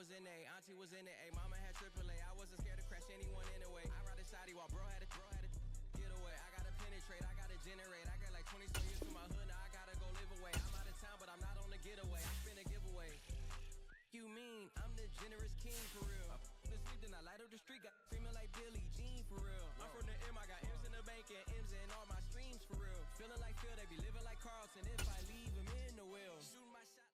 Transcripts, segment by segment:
was in A, auntie was in it, A, mama had AAA. I wasn't scared to crash anyone anyway. I ride a shotty while bro had to get away. I gotta penetrate, I gotta generate. I got like 20 some years to my hood, now I gotta go live away. I'm out of town, but I'm not on the getaway. I spin a giveaway. You mean I'm the generous king for real? The sleep, then I light up the street, got screaming like Billie Jean for real. I'm from the M, I got M's in the bank and M's in all my streams for real. Feeling like Phil, they be living like Carlton if I leave him in the will. Shooting my shot.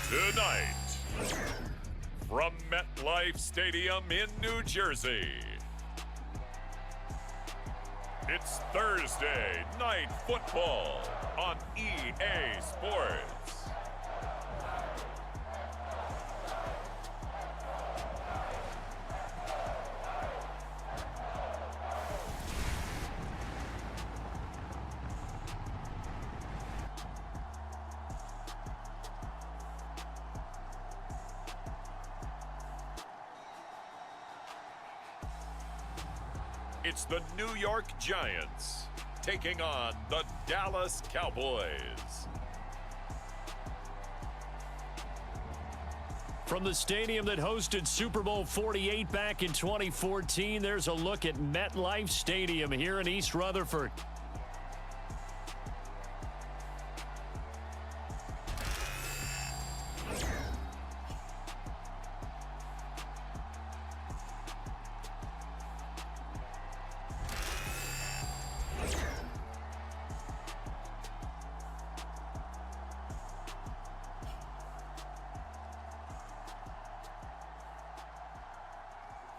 Tonight, from MetLife Stadium in New Jersey, It's Thursday Night Football on EA Sports. It's the New York Giants taking on the Dallas Cowboys. From the stadium that hosted Super Bowl 48 back in 2014, there's a look at MetLife Stadium here in East Rutherford.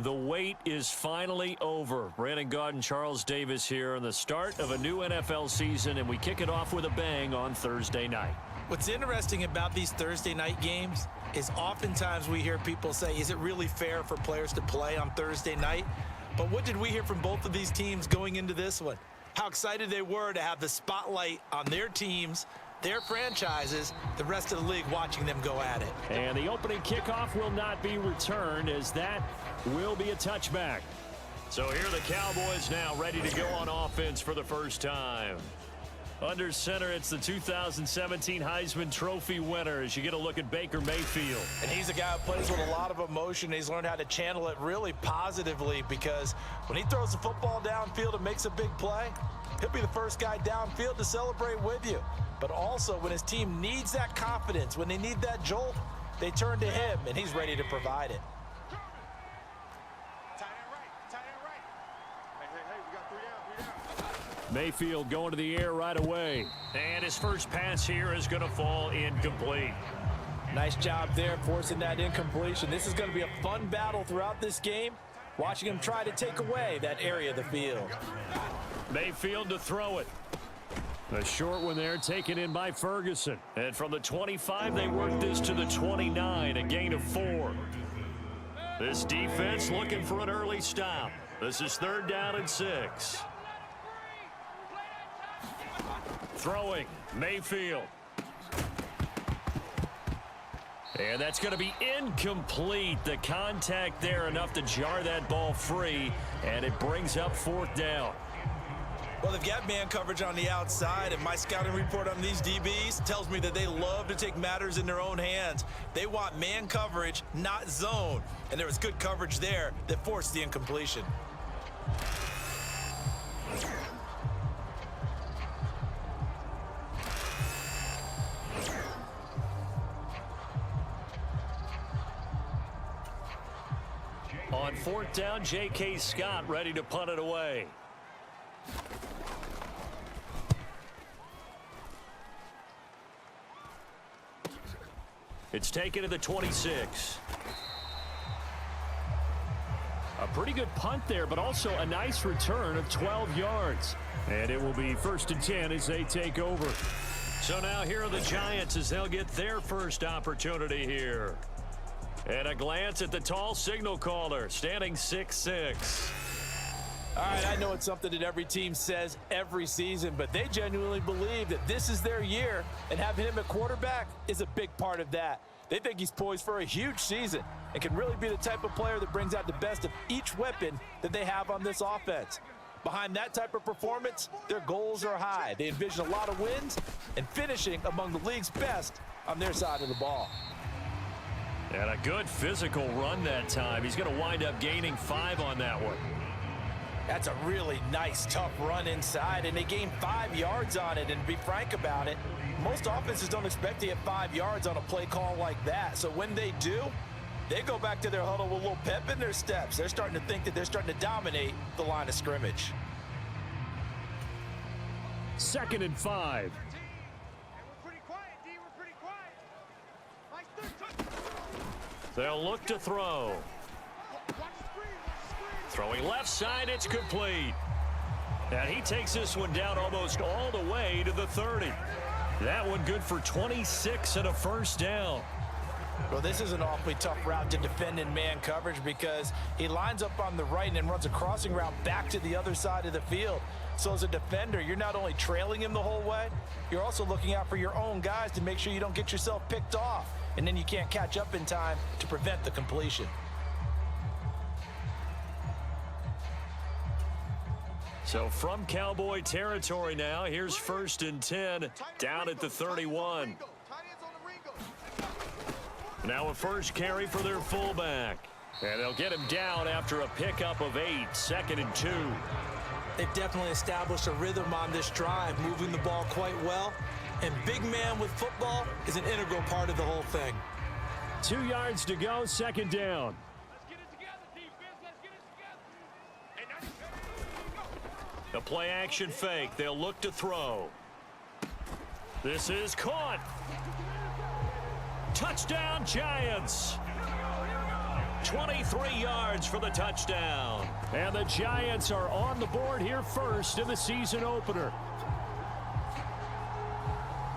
The wait is finally over. Brandon Gaudin and Charles Davis here on the start of a new NFL season, and we kick it off with a bang on Thursday night. What's interesting about these Thursday night games is oftentimes we hear people say, is it really fair for players to play on Thursday night? But what did we hear from both of these teams going into this one? How excited they were to have the spotlight on their teams, their franchises, the rest of the league watching them go at it. And the opening kickoff will not be returned, as that will be a touchback. So here are the Cowboys now ready to go on offense for the first time. Under center, it's the 2017 Heisman Trophy winner as you get a look at Baker Mayfield. And he's a guy who plays with a lot of emotion. He's learned how to channel it really positively, because when he throws the football downfield and makes a big play, he'll be the first guy downfield to celebrate with you. But also, when his team needs that confidence, when they need that jolt, they turn to him, and he's ready to provide it. Mayfield going to the air right away. And his first pass here is going to fall incomplete. Nice job there forcing that incompletion. This is going to be a fun battle throughout this game, watching him try to take away that area of the field. Mayfield to throw it. A short one there taken in by Ferguson. And from the 25, they work this to the 29, a gain of 4. This defense looking for an early stop. This is 3rd down and 6. Throwing, Mayfield. And that's going to be incomplete. The contact there enough to jar that ball free, and it brings up 4th down. Well, they've got man coverage on the outside, and my scouting report on these DBs tells me that they love to take matters in their own hands. They want man coverage, not zone. And there was good coverage there that forced the incompletion. On 4th down, J.K. Scott ready to punt it away. It's taken to the 26. A pretty good punt there, but also a nice return of 12 yards. And it will be 1st and 10 as they take over. So now here are the Giants as they'll get their first opportunity here. And a glance at the tall signal caller, standing 6'6". All right, I know it's something that every team says every season, but they genuinely believe that this is their year, and having him at quarterback is a big part of that. They think he's poised for a huge season and can really be the type of player that brings out the best of each weapon that they have on this offense. Behind that type of performance, their goals are high. They envision a lot of wins and finishing among the league's best on their side of the ball. And a good physical run that time. He's going to wind up gaining 5 on that one. That's a really nice, tough run inside, and they gained 5 yards on it. And to be frank about it, most offenses don't expect to get 5 yards on a play call like that. So when they do, they go back to their huddle with a little pep in their steps. They're starting to think that they're starting to dominate the line of scrimmage. 2nd and 5. They'll look to throw. Throwing left side, it's complete. And he takes this one down almost all the way to the 30. That one good for 26 and a first down. Well, this is an awfully tough route to defend in man coverage because he lines up on the right and then runs a crossing route back to the other side of the field. So as a defender, you're not only trailing him the whole way, you're also looking out for your own guys to make sure you don't get yourself picked off. And then you can't catch up in time to prevent the completion. So from Cowboy territory now, here's 1st and 10 down at the 31. Now a first carry for their fullback. And they'll get him down after a pickup of 8, 2nd and 2. They've definitely established a rhythm on this drive, moving the ball quite well. And big man with football is an integral part of the whole thing. 2 yards to go, 2nd down. The play action fake. They'll look to throw. This is caught. Touchdown, Giants. 23 yards for the touchdown. And the Giants are on the board here first in the season opener.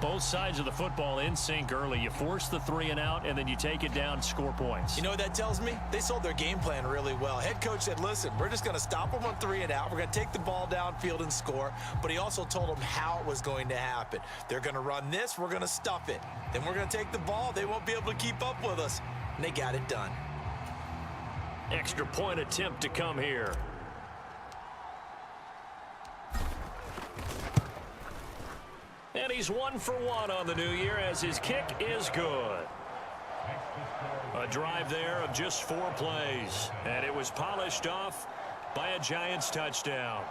Both sides of the football in sync early. You force the 3 and out, and then you take it down, score points. You know what that tells me? They sold their game plan really well. Head coach said, listen, we're just going to stop them on 3 and out. We're going to take the ball downfield and score. But he also told them how it was going to happen. They're going to run this. We're going to stuff it. Then we're going to take the ball. They won't be able to keep up with us. And they got it done. Extra point attempt to come here. And he's 1 for 1 on the new year as his kick is good. A drive there of just 4 plays. And it was polished off by a Giants touchdown.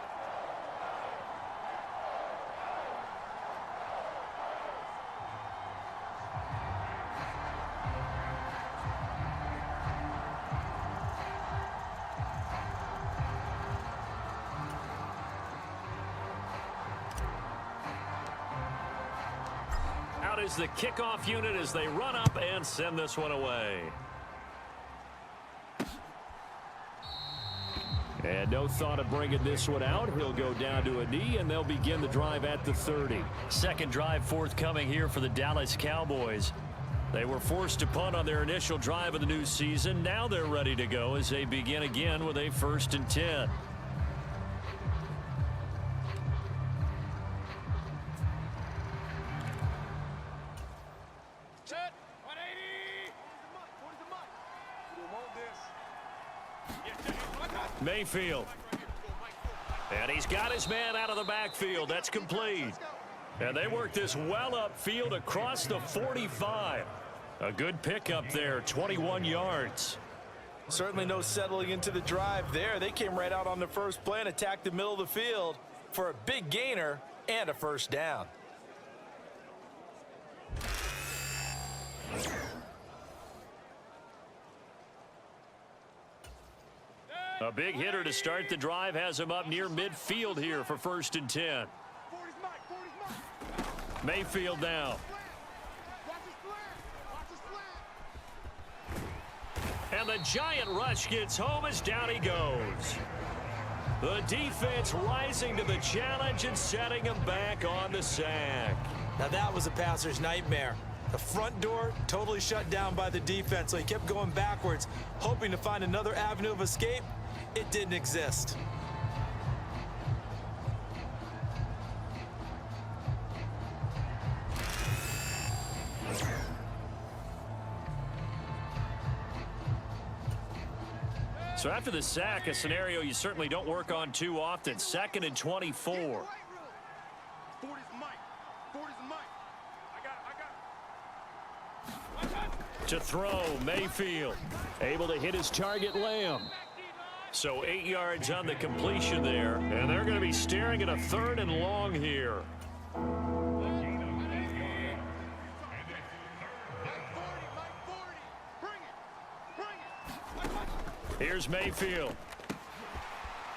Is the kickoff unit as they run up and send this one away. And no thought of bringing this one out. He'll go down to a knee, and they'll begin the drive at the 30. Second drive forthcoming here for the Dallas Cowboys. They were forced to punt on their initial drive of the new season. Now they're ready to go as they begin again with a 1st and 10. Mayfield. And he's got his man out of the backfield. That's complete. And they work this well upfield across the 45. A good pickup there, 21 yards. Certainly no settling into the drive there. They came right out on the first play and attacked the middle of the field for a big gainer and a first down. A big hitter to start the drive has him up near midfield here for 1st and 10. Mayfield now. And the giant rush gets home as down he goes. The defense rising to the challenge and setting him back on the sack. Now that was a passer's nightmare. The front door totally shut down by the defense, so he kept going backwards, hoping to find another avenue of escape. It didn't exist. So after the sack, a scenario you certainly don't work on too often. 2nd and 24. To throw, Mayfield. Able to hit his target, Lamb. So 8 yards on the completion there. And they're going to be staring at a 3rd and long here. Here's Mayfield.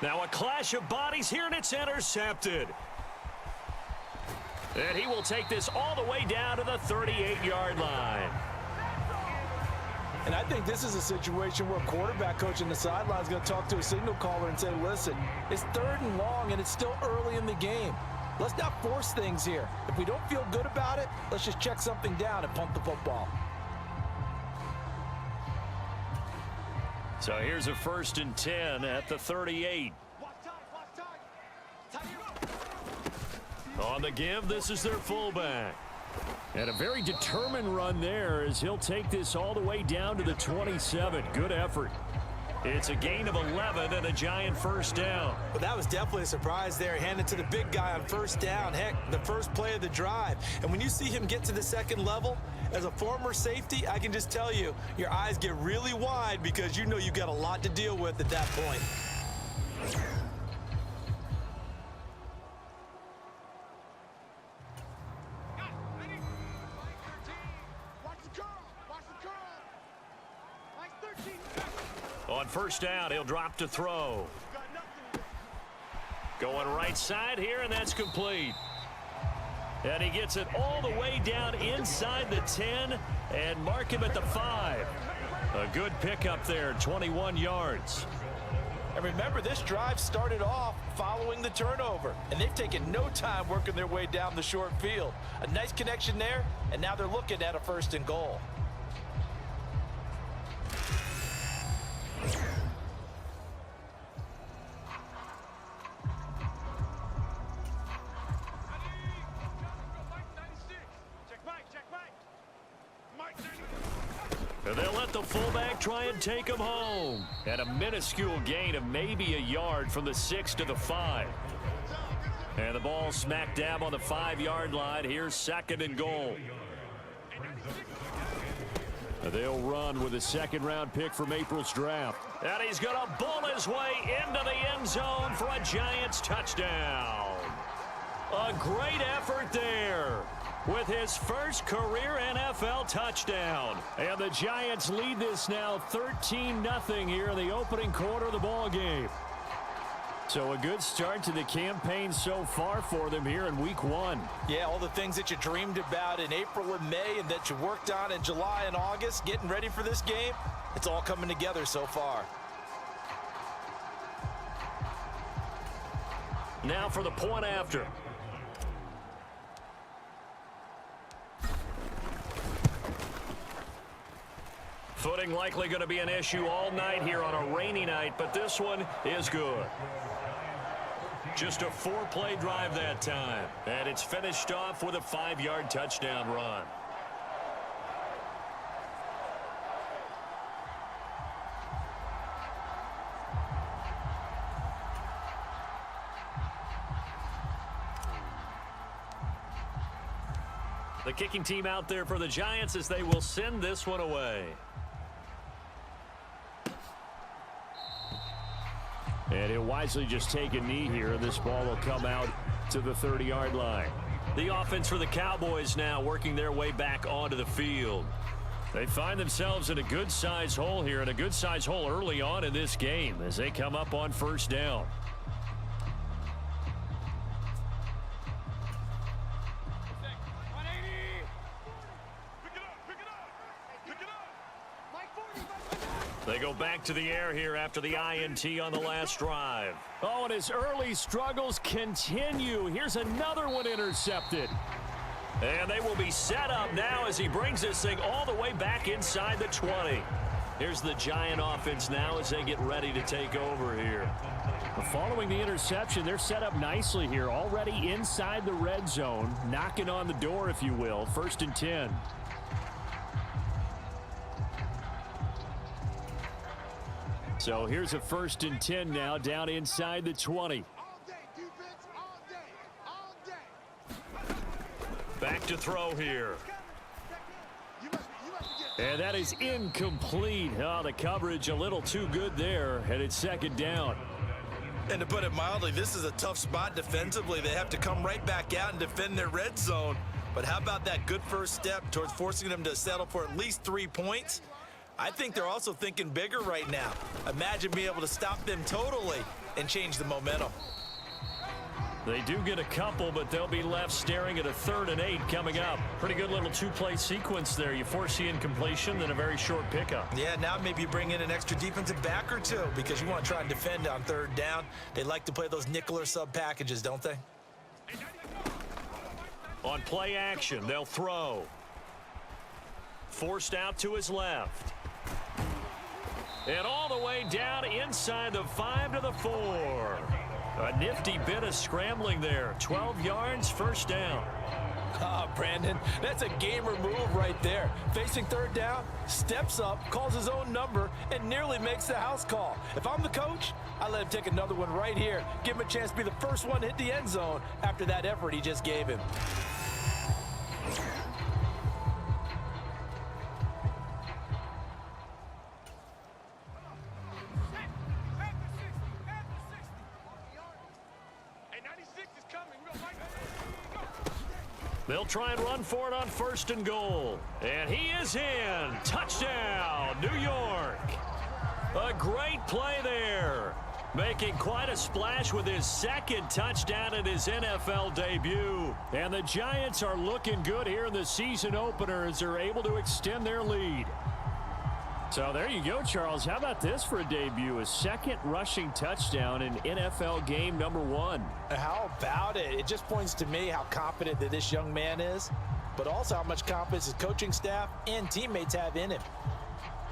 Now a clash of bodies here, and it's intercepted. And he will take this all the way down to the 38-yard line. And I think this is a situation where a quarterback coach in the sideline is going to talk to a signal caller and say, listen, it's 3rd and long and it's still early in the game. Let's not force things here. If we don't feel good about it, let's just check something down and punt the football. So here's a 1st and 10 at the 38. On the give, this is their fullback. And a very determined run there as he'll take this all the way down to the 27. Good effort. It's a gain of 11 and a Giant 1st down. Well, that was definitely a surprise there. Handed to the big guy on 1st down. Heck, the first play of the drive. And when you see him get to the 2nd level, as a former safety, I can just tell you, your eyes get really wide because you know you've got a lot to deal with at that point. On 1st down, he'll drop to throw. Going right side here, and that's complete. And he gets it all the way down inside the 10 and mark him at the 5. A good pickup there, 21 yards. And remember, this drive started off following the turnover, and they've taken no time working their way down the short field. A nice connection there, and now they're looking at a 1st and goal. They'll let the fullback try and take him home. And a minuscule gain of maybe a yard from the 6 to the 5. And the ball smack dab on the 5-yard line. Here's 2nd and goal. They'll run with a 2nd-round pick from April's draft. And he's going to bull his way into the end zone for a Giants touchdown. A great effort there with his first career NFL touchdown. And the Giants lead this now 13-0 here in the opening quarter of the ball game. So a good start to the campaign so far for them here in week 1. Yeah, all the things that you dreamed about in April and May and that you worked on in July and August, getting ready for this game, it's all coming together so far. Now for the point after. Footing likely going to be an issue all night here on a rainy night, but this one is good. Just a 4-play drive that time, and it's finished off with a 5-yard touchdown run. The kicking team out there for the Giants as they will send this one away. And he'll wisely just take a knee here. This ball will come out to the 30-yard line. The offense for the Cowboys now working their way back onto the field. They find themselves in a good-sized hole here, and a good-sized hole early on in this game as they come up on 1st down. They go back to the air here after the INT on the last drive. Oh, and his early struggles continue. Here's another one intercepted. And they will be set up now as he brings this thing all the way back inside the 20. Here's the Giant offense now as they get ready to take over here. Following the interception, they're set up nicely here, already inside the red zone, knocking on the door, if you will. 1st and 10. So here's a 1st and 10 now down inside the 20. Back to throw here. And that is incomplete. Oh, the coverage a little too good there, and it's 2nd down. And to put it mildly, this is a tough spot defensively. They have to come right back out and defend their red zone. But how about that good first step towards forcing them to settle for at least 3 points? I think they're also thinking bigger right now. Imagine being able to stop them totally and change the momentum. They do get a couple, but they'll be left staring at a 3rd and 8 coming up. Pretty good little two-play sequence there. You force the incompletion, then a very short pickup. Yeah, now maybe you bring in an extra defensive back or two because you want to try and defend on 3rd down. They like to play those nickel or sub packages, don't they? On play action, they'll throw. Forced out to his left. And all the way down inside the 5 to the 4. A nifty bit of scrambling there. 12 yards, first down. Brandon, that's a gamer move right there. Facing 3rd down, steps up, calls his own number, and nearly makes the house call. If I'm the coach, I let him take another one right here. Give him a chance to be the first one to hit the end zone after that effort he just gave him. They'll try and run for it on 1st and goal. And he is in. Touchdown, New York. A great play there. Making quite a splash with his 2nd touchdown in his NFL debut. And the Giants are looking good here in the season opener as they're able to extend their lead. So there you go, Charles. How about this for a debut? A 2nd rushing touchdown in NFL game number 1. How about it? It just points to me how confident that this young man is, but also how much confidence his coaching staff and teammates have in him.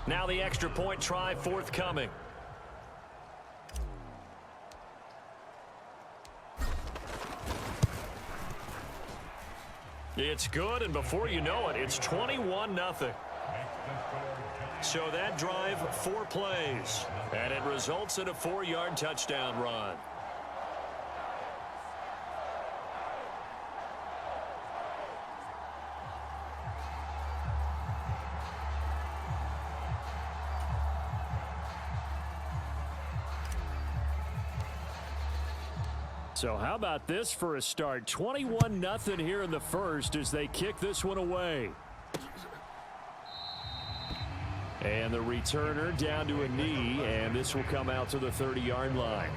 Now the extra point try forthcoming. It's good, and before you know it, it's 21-0. So that drive, 4 plays, and it results in a 4-yard touchdown run. So how about this for a start? 21-0 here in the first as they kick this one away. And the returner down to a knee, and this will come out to the 30-yard line.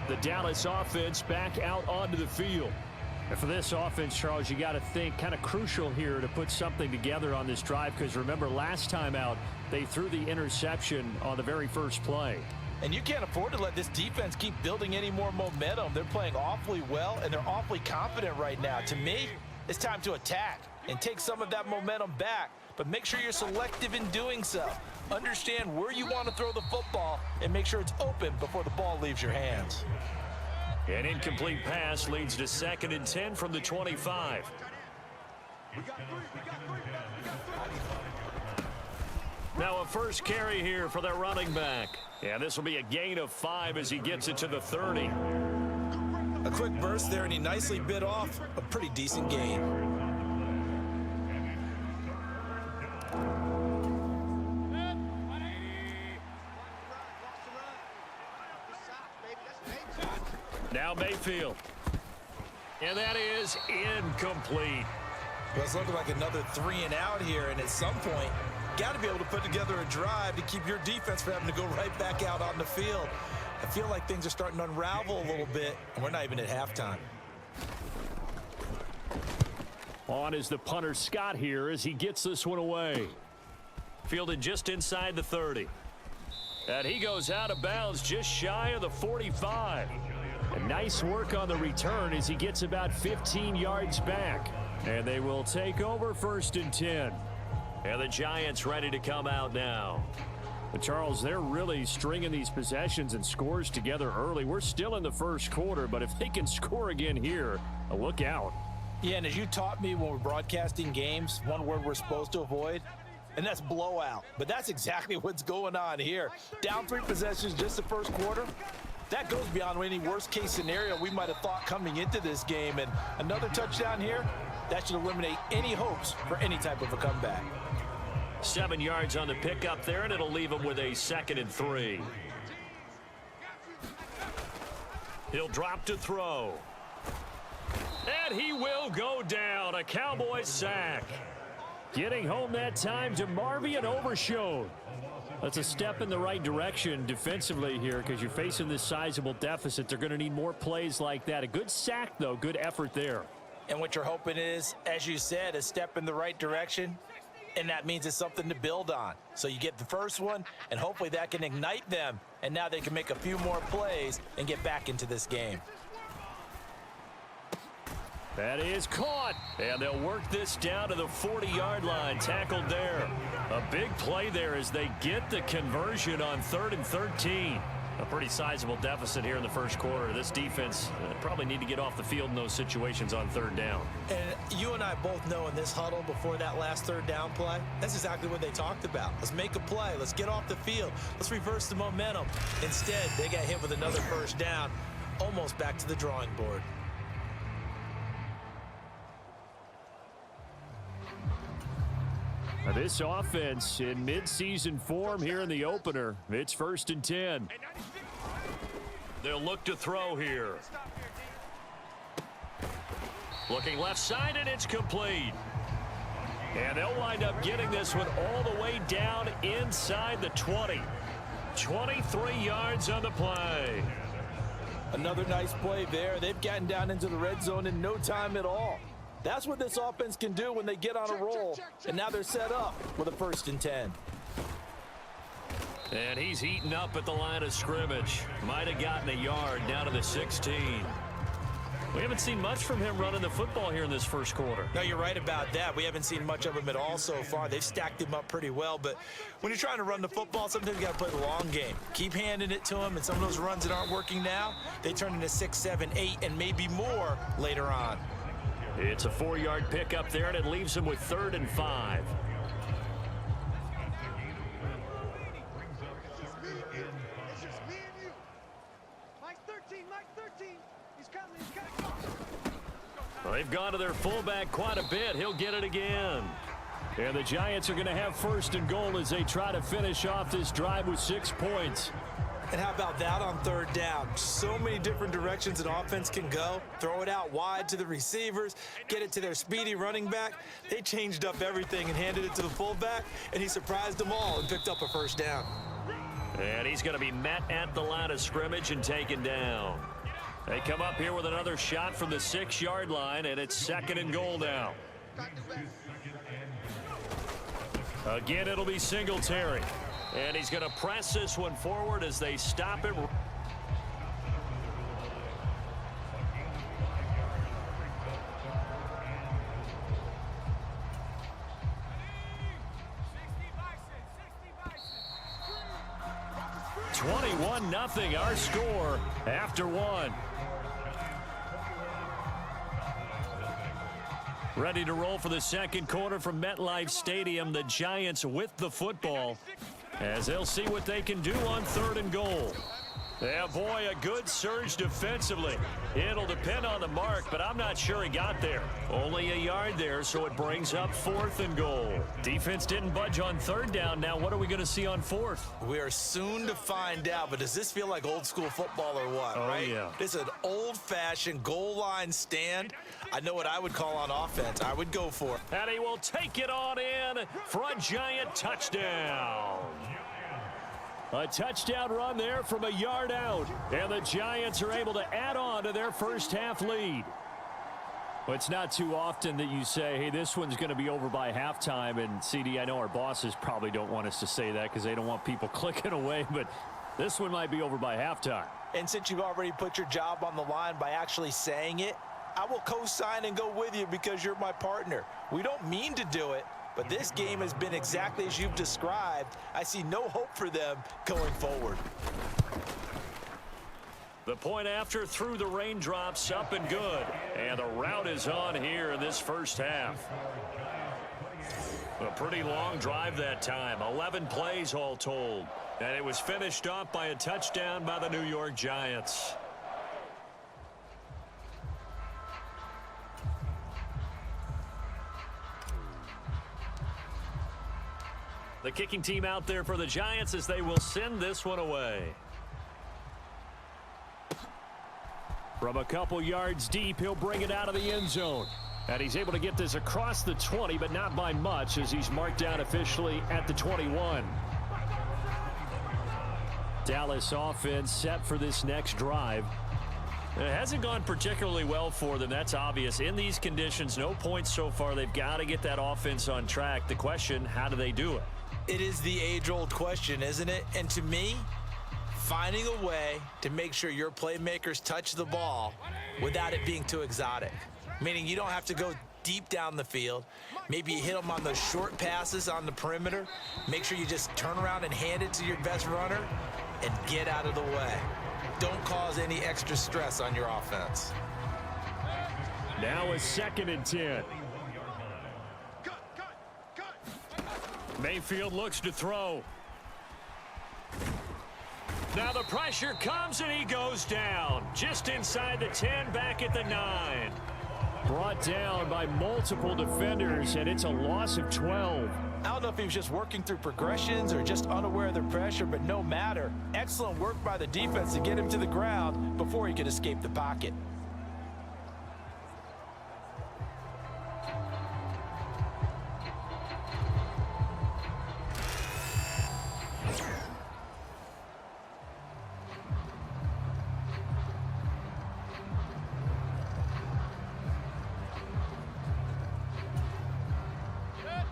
The Dallas offense back out onto the field. And for this offense, Charles, you got to think kind of crucial here to put something together on this drive because remember last time out, they threw the interception on the very first play. And you can't afford to let this defense keep building any more momentum. They're playing awfully well, and they're awfully confident right now. To me, it's time to attack and take some of that momentum back, but make sure you're selective in doing so. Understand where you want to throw the football and make sure it's open before the ball leaves your hands. An incomplete pass leads to 2nd and 10 from the 25. Now a first carry here for their running back. And this will be a gain of 5 as he gets it to the 30. A quick burst there, and he nicely bit off a pretty decent gain. Now Mayfield. And that is incomplete. Well, it's looking like another 3 and out here, and at some point, got to be able to put together a drive to keep your defense from having to go right back out on the field. I feel like things are starting to unravel a little bit, and we're not even at halftime. On is the punter Scott here as he gets this one away. Fielded just inside the 30. And he goes out of bounds just shy of the 45. And nice work on the return as he gets about 15 yards back. And they will take over 1st and 10. And the Giants ready to come out now. But Charles, they're really stringing these possessions and scores together early. We're still in the first quarter, but if they can score again here, look out. Yeah, and as you taught me when we're broadcasting games, one word we're supposed to avoid, and that's blowout. But that's exactly what's going on here. Down 3 possessions just the first quarter. That goes beyond any worst-case scenario we might have thought coming into this game. And another touchdown here, that should eliminate any hopes for any type of a comeback. 7 yards on the pickup there, and it'll leave him with a 2nd and 3. He'll drop to throw. And he will go down. A Cowboys sack. Getting home that time to Marvian Overshown. That's a step in the right direction defensively here because you're facing this sizable deficit. They're going to need more plays like that. A good sack, though. Good effort there. And what you're hoping is, as you said, a step in the right direction, and that means it's something to build on. So you get the first one, and hopefully that can ignite them, and now they can make a few more plays and get back into this game. That is caught, and they'll work this down to the 40-yard line, tackled there. A big play there as they get the conversion on 3rd and 13. A pretty sizable deficit here in the first quarter. This defense probably need to get off the field in those situations on 3rd down. And you and I both know in this huddle before that last 3rd down play, that's exactly what they talked about. Let's make a play. Let's get off the field. Let's reverse the momentum. Instead, they got hit with another 1st down, almost back to the drawing board. Now this offense in midseason form here in the opener. It's 1st and 10. They'll look to throw here. Looking left side, and it's complete. And they'll wind up getting this one all the way down inside the 20. 23 yards on the play. Another nice play there. They've gotten down into the red zone in no time at all. That's what this offense can do when they get on a roll. And now they're set up with a 1st and 10. And he's eaten up at the line of scrimmage. Might have gotten a yard down to the 16. We haven't seen much from him running the football here in this first quarter. No, you're right about that. We haven't seen much of him at all so far. They've stacked him up pretty well. But when you're trying to run the football, sometimes you got to play the long game. Keep handing it to him, and some of those runs that aren't working now, they turn into 6, 7, 8, and maybe more later on. It's a 4-yard pickup there, and it leaves him with 3rd and 5. Well, they've gone to their fullback quite a bit. He'll get it again. And the Giants are going to have 1st and goal as they try to finish off this drive with 6 points. And how about that on 3rd down? So many different directions an offense can go. Throw it out wide to the receivers, get it to their speedy running back. They changed up everything and handed it to the fullback, and he surprised them all and picked up a 1st down. And he's going to be met at the line of scrimmage and taken down. They come up here with another shot from the 6-yard line, and it's 2nd and goal now. Again, it'll be Singletary. And he's going to press this one forward as they stop him. (21-0) our score after 1. Ready to roll for the second quarter from MetLife Stadium. The Giants with the football, as they'll see what they can do on 3rd and goal. Yeah, boy, a good surge defensively. It'll depend on the mark, but I'm not sure he got there. Only a yard there, so it brings up 4th and goal. Defense didn't budge on 3rd down. Now what are we going to see on 4th? We are soon to find out, but does this feel like old school football or what, right? Yeah. This is an old-fashioned goal line stand. I know what I would call on offense. I would go for it. And he will take it on in for a Giant touchdown. A touchdown run there from a yard out. And the Giants are able to add on to their first half lead. Well, it's not too often that you say, hey, this one's going to be over by halftime. And, CD, I know our bosses probably don't want us to say that because they don't want people clicking away. But this one might be over by halftime. And since you've already put your job on the line by actually saying it, I will co-sign and go with you because you're my partner. We don't mean to do it, but this game has been exactly as you've described. I see no hope for them going forward. The point after through the raindrops, up and good. And the route is on here in this first half. A pretty long drive that time. 11 plays all told. And it was finished off by a touchdown by the New York Giants. The kicking team out there for the Giants as they will send this one away. From a couple yards deep, he'll bring it out of the end zone. And he's able to get this across the 20, but not by much, as he's marked down officially at the 21. Dallas offense set for this next drive. It hasn't gone particularly well for them. That's obvious. In these conditions, no points so far. They've got to get that offense on track. The question, how do they do it? It is the age-old question, isn't it? And to me, finding a way to make sure your playmakers touch the ball without it being too exotic. Meaning you don't have to go deep down the field. Maybe you hit them on those short passes on the perimeter. Make sure you just turn around and hand it to your best runner and get out of the way. Don't cause any extra stress on your offense. Now a 2nd and 10. Mayfield looks to throw. Now the pressure comes and he goes down. Just inside the 10, back at the 9. Brought down by multiple defenders, and it's a loss of 12. I don't know if he was just working through progressions or just unaware of the pressure, but no matter. Excellent work by the defense to get him to the ground before he could escape the pocket.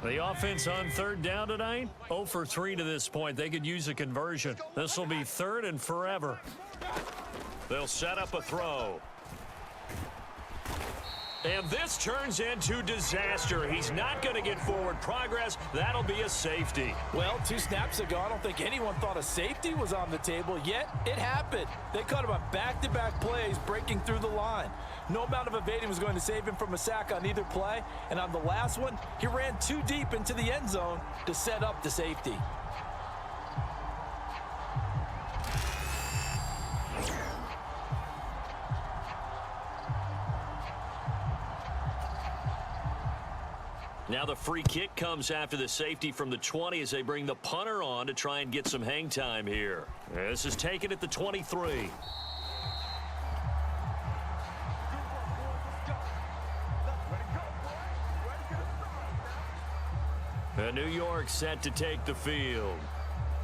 The offense on 3rd down tonight, 0 for 3 to this point. They could use a conversion. This will be 3rd and forever. They'll set up a throw. And this turns into disaster. He's not going to get forward progress. That'll be a safety. Well, 2 snaps ago, I don't think anyone thought a safety was on the table, yet it happened. They caught him on back-to-back plays breaking through the line. No amount of evading was going to save him from a sack on either play, and on the last one, he ran too deep into the end zone to set up the safety. Now the free kick comes after the safety from the 20 as they bring the punter on to try and get some hang time here. This is taken at the 23. New York set to take the field.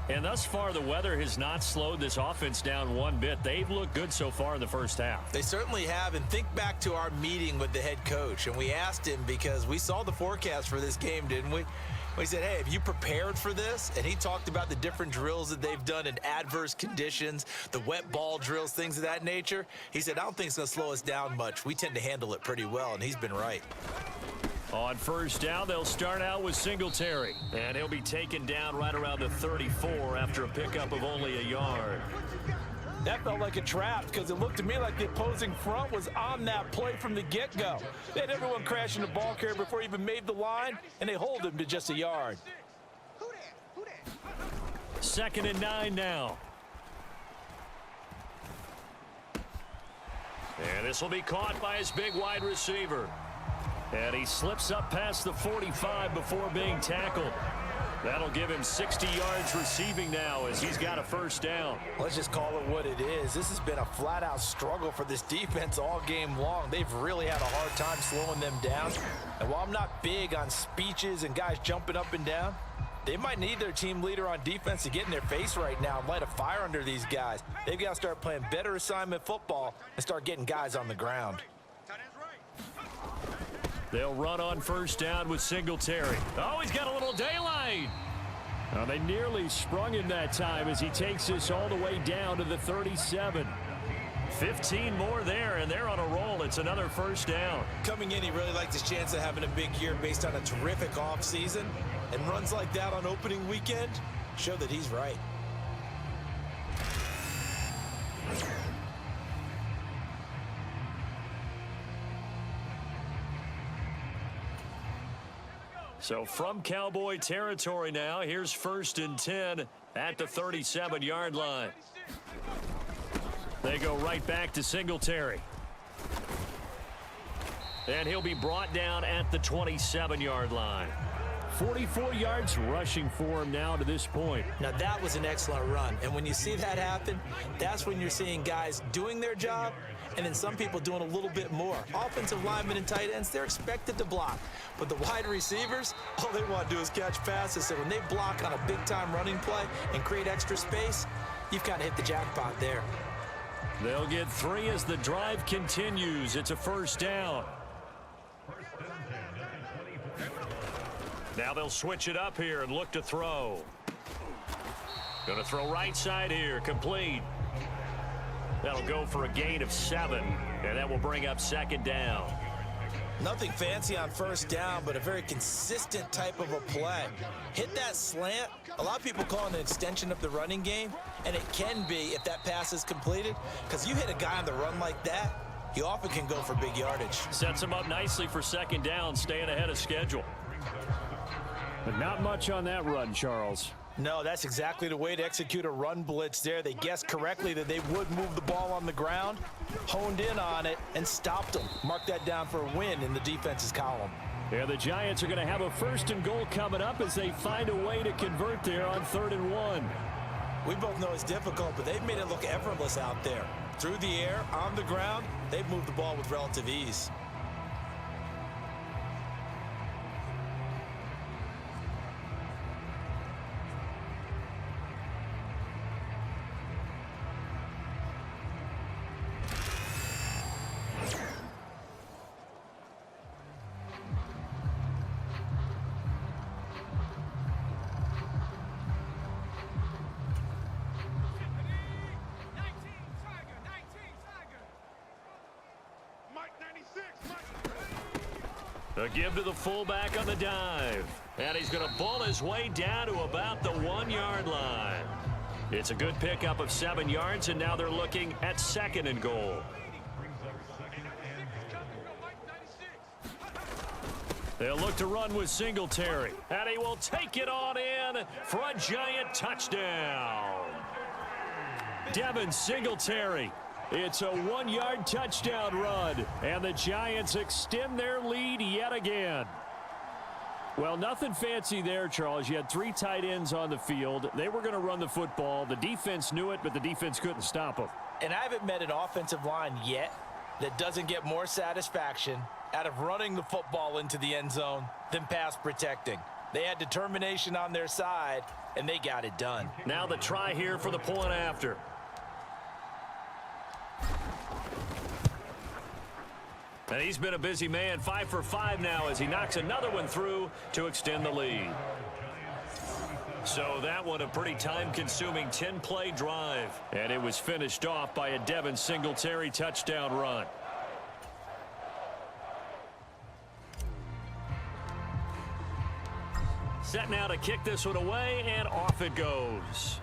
And thus far, the weather has not slowed this offense down one bit. They've looked good so far in the first half. They certainly have. And think back to our meeting with the head coach. And we asked him because we saw the forecast for this game, didn't we? We said, hey, have you prepared for this? And he talked about the different drills that they've done in adverse conditions, the wet ball drills, things of that nature. He said, I don't think it's going to slow us down much. We tend to handle it pretty well, and he's been right. On 1st down, they'll start out with Singletary. And he'll be taken down right around the 34 after a pickup of only a yard. That felt like a trap because it looked to me like the opposing front was on that play from the get-go. They had everyone crashing the ball carrier before he even made the line, and they hold him to just a yard. 2nd and 9 now. And this will be caught by his big wide receiver. And he slips up past the 45 before being tackled. That'll give him 60 yards receiving now as he's got a 1st down. Let's just call it what it is. This has been a flat-out struggle for this defense all game long. They've really had a hard time slowing them down. And while I'm not big on speeches and guys jumping up and down, they might need their team leader on defense to get in their face right now and light a fire under these guys. They've got to start playing better assignment football and start getting guys on the ground. They'll run on 1st down with Singletary. Oh, he's got a little daylight. Now, they nearly sprung him that time as he takes this all the way down to the 37. 15 more there, and they're on a roll. It's another 1st down. Coming in, he really likes his chance of having a big year based on a terrific offseason. And runs like that on opening weekend show that he's right. So from Cowboy territory now, here's 1st and 10 at the 37-yard line. They go right back to Singletary. And he'll be brought down at the 27-yard line. 44 yards rushing for him now to this point. Now that was an excellent run. And when you see that happen, that's when you're seeing guys doing their job and then some people doing a little bit more. Offensive linemen and tight ends, they're expected to block. But the wide receivers, all they want to do is catch passes. So when they block on a big-time running play and create extra space, you've kind of hit the jackpot there. They'll get 3 as the drive continues. It's a first down. Now they'll switch it up here and look to throw. Going to throw right side here, complete. That'll go for a gain of 7, and that will bring up second down. Nothing fancy on first down, but a very consistent type of a play. Hit that slant. A lot of people call it an extension of the running game, and it can be if that pass is completed, because you hit a guy on the run like that, he often can go for big yardage. Sets him up nicely for second down, staying ahead of schedule. But not much on that run, Charles. No, that's exactly the way to execute a run blitz there. They guessed correctly that they would move the ball on the ground, honed in on it, and stopped them. Mark that down for a win in the defense's column. Yeah, the Giants are going to have a first and goal coming up as they find a way to convert there on 3rd and 1. We both know it's difficult, but they've made it look effortless out there. Through the air, on the ground, they've moved the ball with relative ease. A give to the fullback on the dive. And he's going to bull his way down to about the 1-yard line. It's a good pickup of 7 yards, and now they're looking at 2nd and goal. They'll look to run with Singletary. And he will take it on in for a Giant touchdown. Devin Singletary. It's a 1-yard touchdown run, and the Giants extend their lead yet again. Well, nothing fancy there, Charles. You had 3 tight ends on the field. They were going to run the football. The defense knew it, but the defense couldn't stop them. And I haven't met an offensive line yet that doesn't get more satisfaction out of running the football into the end zone than pass protecting. They had determination on their side, and they got it done. Now the try here for the point after. And he's been a busy man, 5 for 5 now as he knocks another one through to extend the lead. So that one a pretty time-consuming 10-play drive. And it was finished off by a Devin Singletary touchdown run. Set now to kick this one away, and off it goes.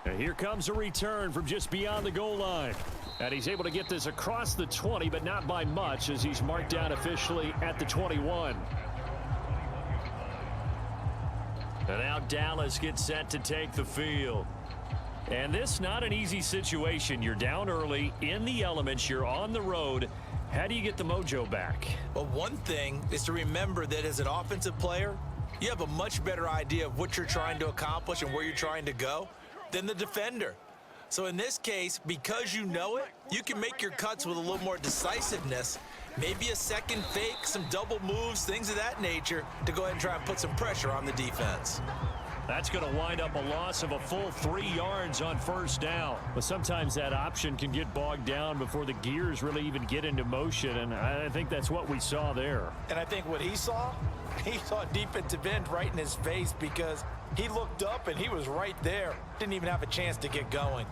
And here comes a return from just beyond the goal line. And he's able to get this across the 20, but not by much as he's marked down officially at the 21. And now Dallas gets set to take the field. And this not an easy situation. You're down early, in the elements, you're on the road. How do you get the mojo back? Well, one thing is to remember that as an offensive player, you have a much better idea of what you're trying to accomplish and where you're trying to go than the defender. So in this case, because you know it, you can make your cuts with a little more decisiveness, maybe a second fake, some double moves, things of that nature, to go ahead and try and put some pressure on the defense. That's going to wind up a loss of a full 3 yards on first down. But sometimes that option can get bogged down before the gears really even get into motion, and I think that's what we saw there. And I think what he saw defensive end right in his face because he looked up and he was right there. Didn't even have a chance to get going.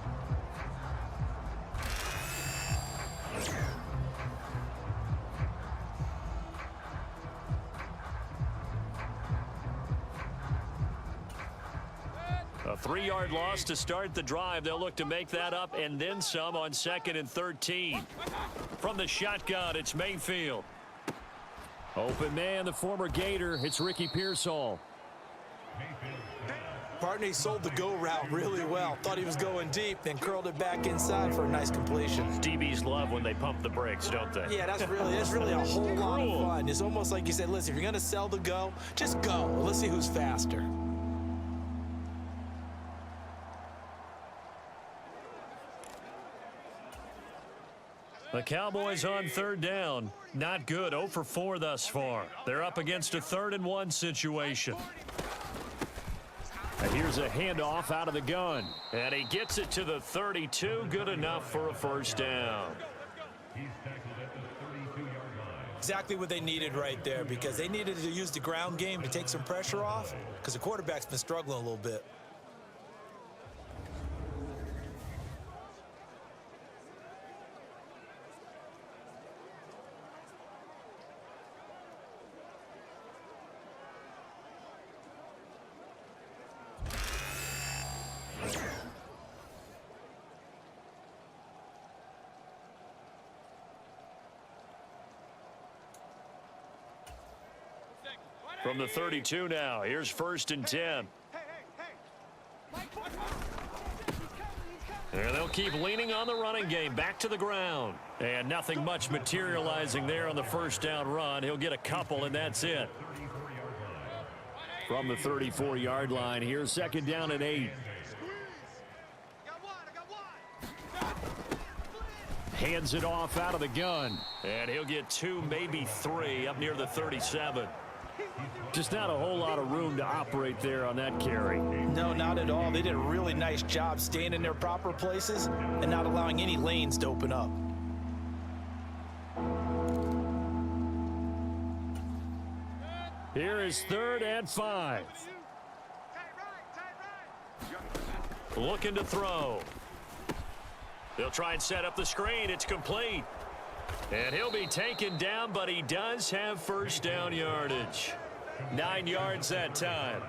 A 3-yard loss to start the drive. They'll look to make that up and then some on 2nd and 13. From the shotgun, it's Mayfield. Open man, the former Gator. It's Ricky Pearsall. Partner, he sold the go route really well. Thought he was going deep, then curled it back inside for a nice completion. DBs love when they pump the brakes, don't they? Yeah, that's really a whole lot of fun. It's almost like you said, listen, if you're going to sell the go, just go. Let's see who's faster. The Cowboys on third down. Not good. 0 for 4 thus far. They're up against a 3rd and 1 situation. And here's a handoff out of the gun. And he gets it to the 32. Good enough for a first down. Exactly what they needed right there, because they needed to use the ground game to take some pressure off, because the quarterback's been struggling a little bit. From the 32 now, here's 1st and 10. And they'll keep leaning on the running game, back to the ground. And nothing much materializing there on the first down run. He'll get a couple, and that's it. From the 34-yard line, here's 2nd down and 8. Hands it off out of the gun. And he'll get 2, maybe 3, up near the 37. Just not a whole lot of room to operate there on that carry. No, not at all. They did a really nice job staying in their proper places and not allowing any lanes to open up. Here is 3rd and 5. Looking to throw. They'll try and set up the screen. It's complete. And he'll be taken down, but he does have first down yardage. 9 yards that time.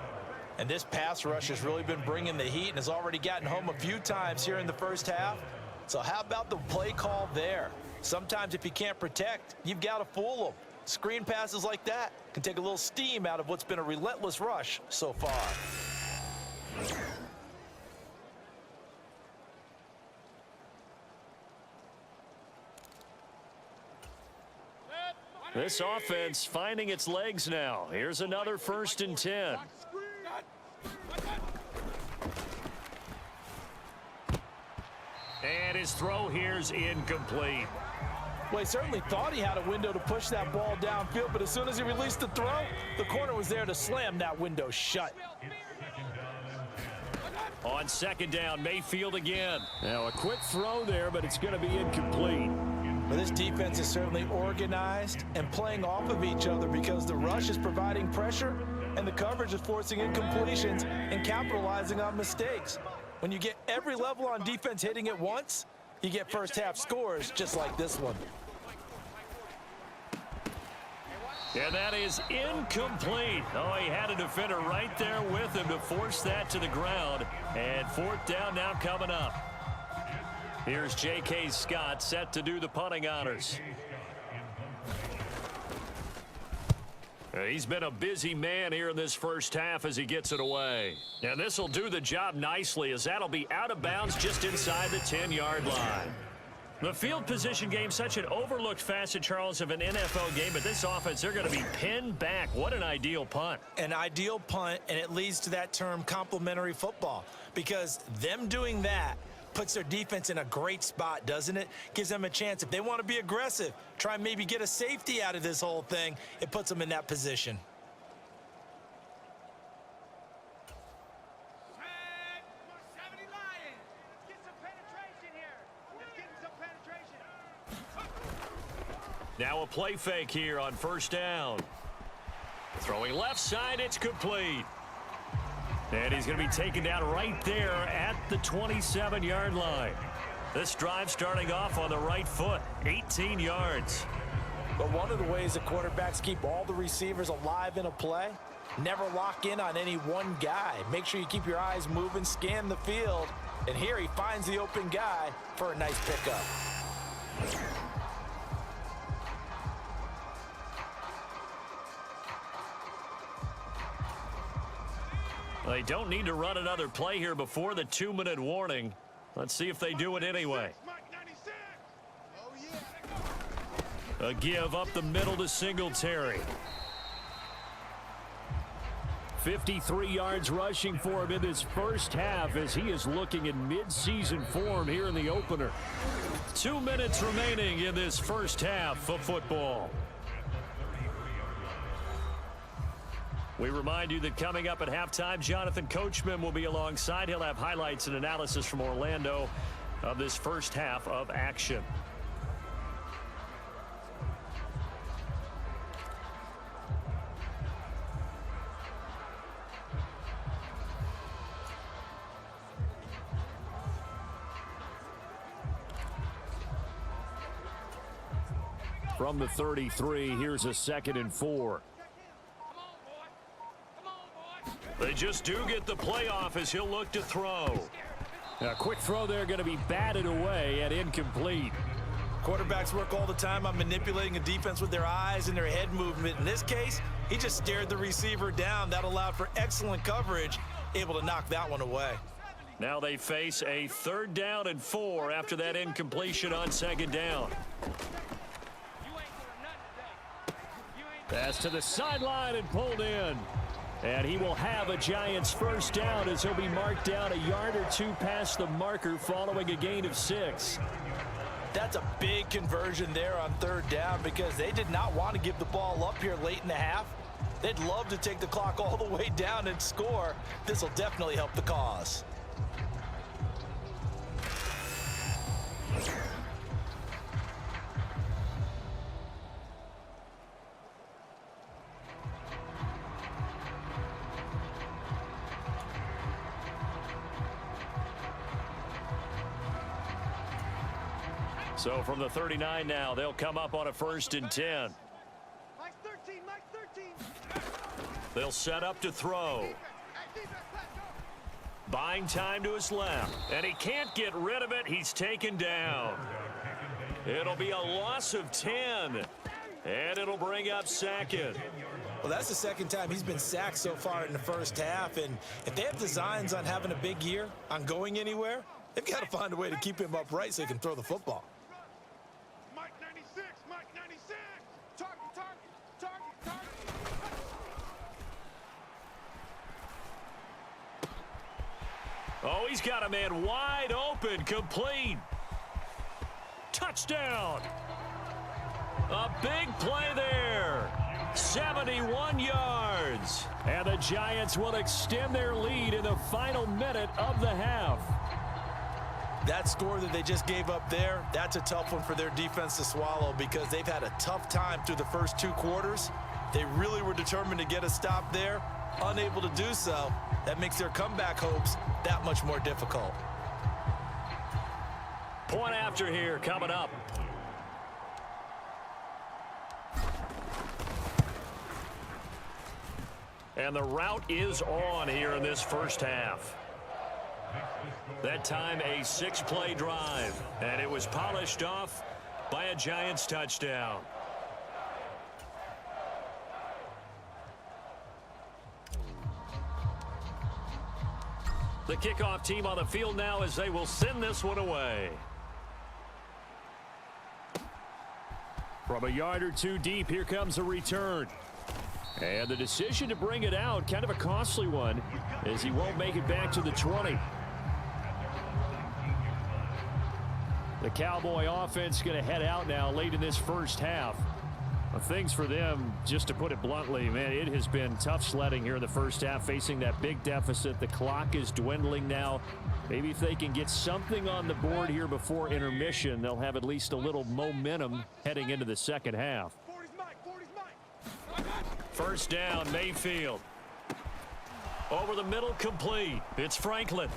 And this pass rush has really been bringing the heat and has already gotten home a few times here in the first half. So how about the play call there? Sometimes if you can't protect, you've got to fool them. Screen passes like that can take a little steam out of what's been a relentless rush so far. This offense finding its legs now. Here's another 1st and 10. And his throw here's incomplete. Well, he certainly thought he had a window to push that ball downfield, but as soon as he released the throw, the corner was there to slam that window shut. On 2nd down, Mayfield again. Now a quick throw there, but it's going to be incomplete. Well, this defense is certainly organized and playing off of each other because the rush is providing pressure and the coverage is forcing incompletions and capitalizing on mistakes. When you get every level on defense hitting at once, you get first half scores just like this one. And that is incomplete. Oh, he had a defender right there with him to force that to the ground. And 4th down now coming up. Here's J.K. Scott set to do the punting honors. He's been a busy man here in this first half as he gets it away. And this will do the job nicely as that'll be out of bounds just inside the 10-yard line. The field position game, such an overlooked facet, Charles, of an NFL game, but this offense, they're going to be pinned back. What an ideal punt. An ideal punt, and it leads to that term complementary football, because them doing that puts their defense in a great spot, doesn't it? Gives them a chance. If they want to be aggressive, try and maybe get a safety out of this whole thing, it puts them in that position. Now a play fake here on 1st down. Throwing left side, it's complete. And he's going to be taken down right there at the 27-yard line. This drive starting off on the right foot, 18 yards. But one of the ways the quarterbacks keep all the receivers alive in a play, never lock in on any one guy. Make sure you keep your eyes moving, scan the field. And here he finds the open guy for a nice pickup. They don't need to run another play here before the 2-minute warning. Let's see if they do it anyway. A give up the middle to Singletary. 53 yards rushing for him in this first half as he is looking in mid-season form here in the opener. 2 minutes remaining in this first half of football. We remind you that coming up at halftime, Jonathan Coachman will be alongside. He'll have highlights and analysis from Orlando of this first half of action. From the 33, here's a 2nd and 4. They just do get the playoff as he'll look to throw. A quick throw there going to be batted away and incomplete. Quarterbacks work all the time on manipulating a defense with their eyes and their head movement. In this case, he just stared the receiver down. That allowed for excellent coverage, able to knock that one away. Now they face a 3rd down and 4 after that incompletion on 2nd down. Pass to the sideline and pulled in. And he will have a Giants first down as he'll be marked down a yard or 2 past the marker following a gain of 6. That's a big conversion there on 3rd down because they did not want to give the ball up here late in the half. They'd love to take the clock all the way down and score. This will definitely help the cause. So from the 39 now, they'll come up on a 1st and 10. Mike 13, Mike 13. They'll set up to throw. Buying time to his left. And he can't get rid of it. He's taken down. It'll be a loss of 10. And it'll bring up 2nd. Well, that's the 2nd time he's been sacked so far in the first half. And if they have designs on having a big year, on going anywhere, they've got to find a way to keep him upright so he can throw the football. Mike 96, Mike 96. Target, target, target, target. Oh, he's got a man wide open, complete. Touchdown. A big play there. 71 yards. And the Giants will extend their lead in the final minute of the half. That score that they just gave up there, that's a tough one for their defense to swallow because they've had a tough time through the first 2 quarters. They really were determined to get a stop there, unable to do so. That makes their comeback hopes that much more difficult. Point after here coming up. And the route is on here in this first half. That time a 6-play drive, and it was polished off by a Giants touchdown. The kickoff team on the field now as they will send this one away. From a yard or 2 deep, here comes a return. And the decision to bring it out, kind of a costly one, as he won't make it back to the 20. The Cowboy offense going to head out now late in this first half. Things for them, just to put it bluntly, man, it has been tough sledding here in the first half, facing that big deficit. The clock is dwindling now. Maybe if they can get something on the board here before intermission, they'll have at least a little momentum heading into the second half. 40's Mike, 40's Mike. First down, Mayfield. Over the middle, complete. It's Franklin.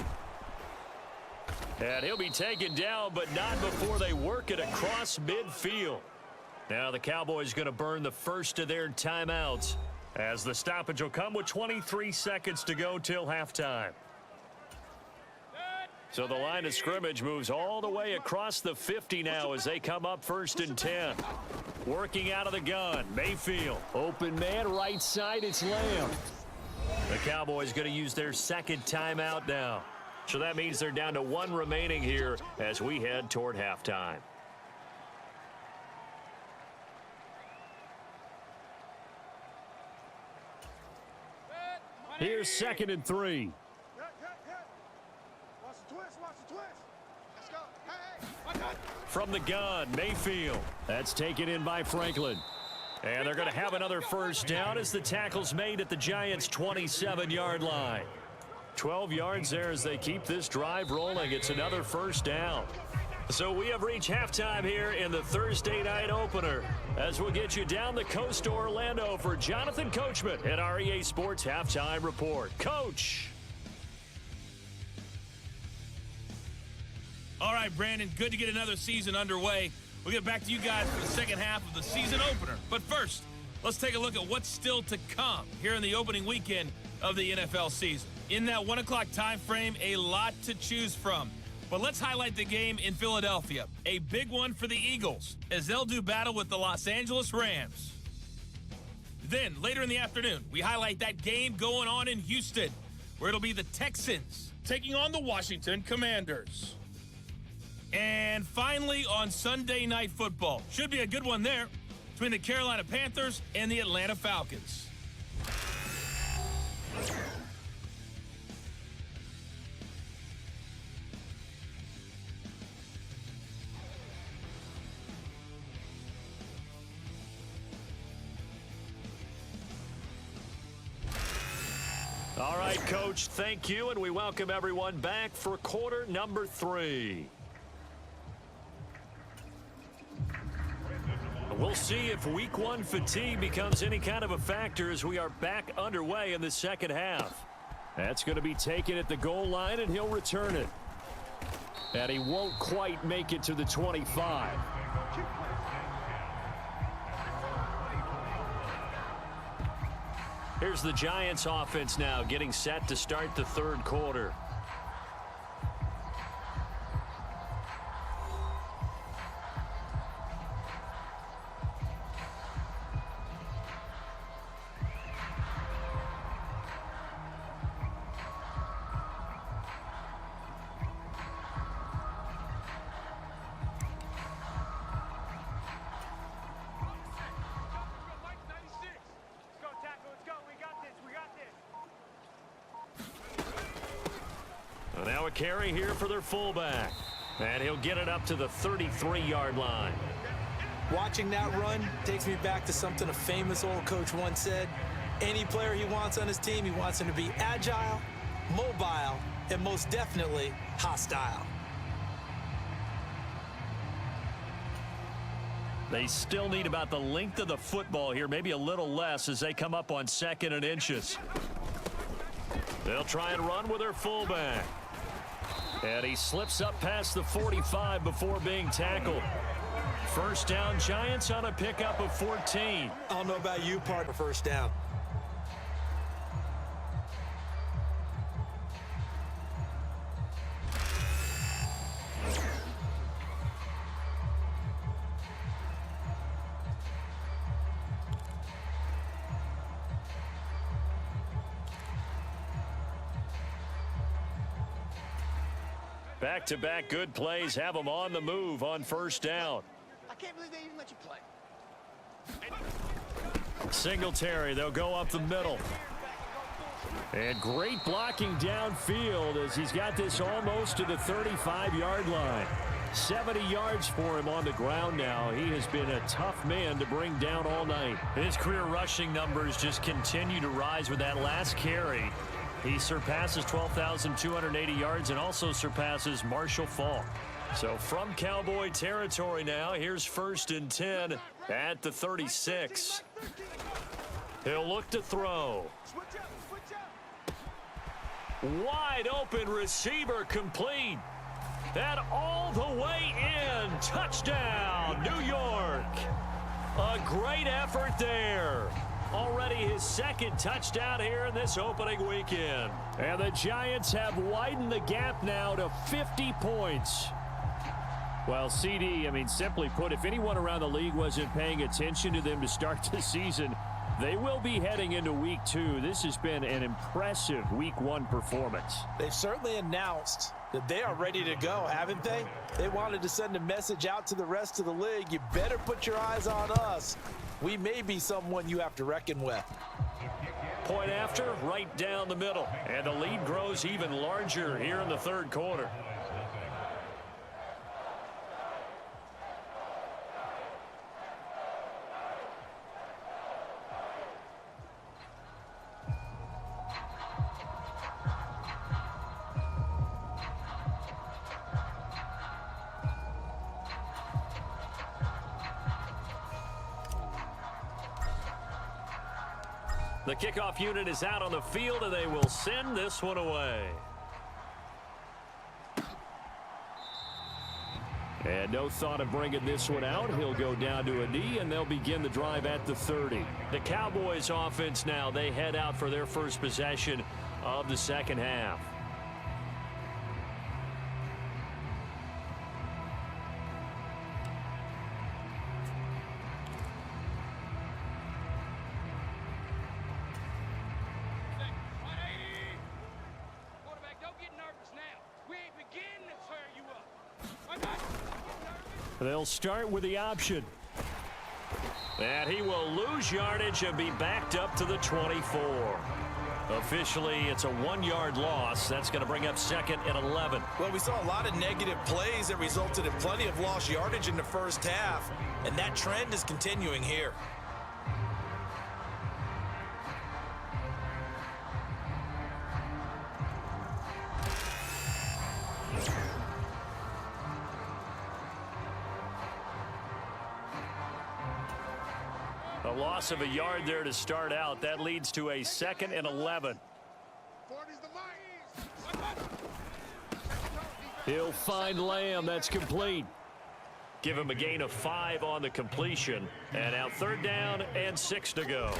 And he'll be taken down, but not before they work it across midfield. Now the Cowboys going to burn the first of their timeouts as the stoppage will come with 23 seconds to go till halftime. So the line of scrimmage moves all the way across the 50 now as they come up 1st and 10. Working out of the gun, Mayfield. Open man, right side, it's Lamb. The Cowboys going to use their 2nd timeout now. So that means they're down to 1 remaining here as we head toward halftime. Here's 2nd and 3. Watch the twist, watch the twist. Let's go. Hey, watch out. From the gun, Mayfield. That's taken in by Franklin. And they're going to have another first down as the tackle's made at the Giants' 27-yard line. 12 yards there as they keep this drive rolling. It's another first down. So we have reached halftime here in the Thursday night opener as we'll get you down the coast to Orlando for Jonathan Coachman at our EA Sports Halftime Report. Coach. All right, Brandon, good to get another season underway. We'll get back to you guys for the second half of the season opener. But first, let's take a look at what's still to come here in the opening weekend of the NFL season. In that 1 o'clock time frame, a lot to choose from. But let's highlight the game in Philadelphia. A big one for the Eagles as they'll do battle with the Los Angeles Rams. Then, later in the afternoon, we highlight that game going on in Houston, where it'll be the Texans taking on the Washington Commanders. And finally, on Sunday Night Football, should be a good one there, between the Carolina Panthers and the Atlanta Falcons. All right, Coach, thank you, and we welcome everyone back for quarter number 3. We'll see if week 1 fatigue becomes any kind of a factor as we are back underway in the second half. That's going to be taken at the goal line, and he'll return it. And he won't quite make it to the 25. Here's the Giants offense now getting set to start the third quarter. Now a carry here for their fullback. And he'll get it up to the 33-yard line. Watching that run takes me back to something a famous old coach once said. Any player he wants on his team, he wants him to be agile, mobile, and most definitely hostile. They still need about the length of the football here, maybe a little less as they come up on 2nd and inches. They'll try and run with their fullback. And he slips up past the 45 before being tackled. First down, Giants on a pickup of 14. I don't know about you, partner, first down. Back-to-back good plays have them on the move on first down. I can't believe they even let you play. Singletary, they'll go up the middle. And great blocking downfield as he's got this almost to the 35-yard line. 70 yards for him on the ground now. He has been a tough man to bring down all night. His career rushing numbers just continue to rise with that last carry. He surpasses 12,280 yards and also surpasses Marshall Faulk. So from Cowboy territory now, here's 1st and 10 at the 36. He'll look to throw. Wide open receiver complete. And all the way in. Touchdown, New York. A great effort there. Already his 2nd touchdown here in this opening weekend. And the Giants have widened the gap now to 50 points. Well, CD, I mean, simply put, if anyone around the league wasn't paying attention to them to start the season, they will be heading into week 2. This has been an impressive week 1 performance. They've certainly announced They are ready to go, haven't they? They wanted to send a message out to the rest of the league. You better put your eyes on us. We may be someone you have to reckon with. Point after, right down the middle. And the lead grows even larger here in the third quarter. The kickoff unit is out on the field, and they will send this one away. And no thought of bringing this one out. He'll go down to a knee, and they'll begin the drive at the 30. The Cowboys offense now, they head out for their first possession of the second half. They'll start with the option. And he will lose yardage and be backed up to the 24. Officially, it's a 1-yard loss. That's going to bring up 2nd and 11. Well, we saw a lot of negative plays that resulted in plenty of lost yardage in the first half, and that trend is continuing here. A loss of a yard there to start out. That leads to a 2nd and 11. He'll find Lamb. That's complete. Give him a gain of 5 on the completion. And now 3rd down and 6 to go.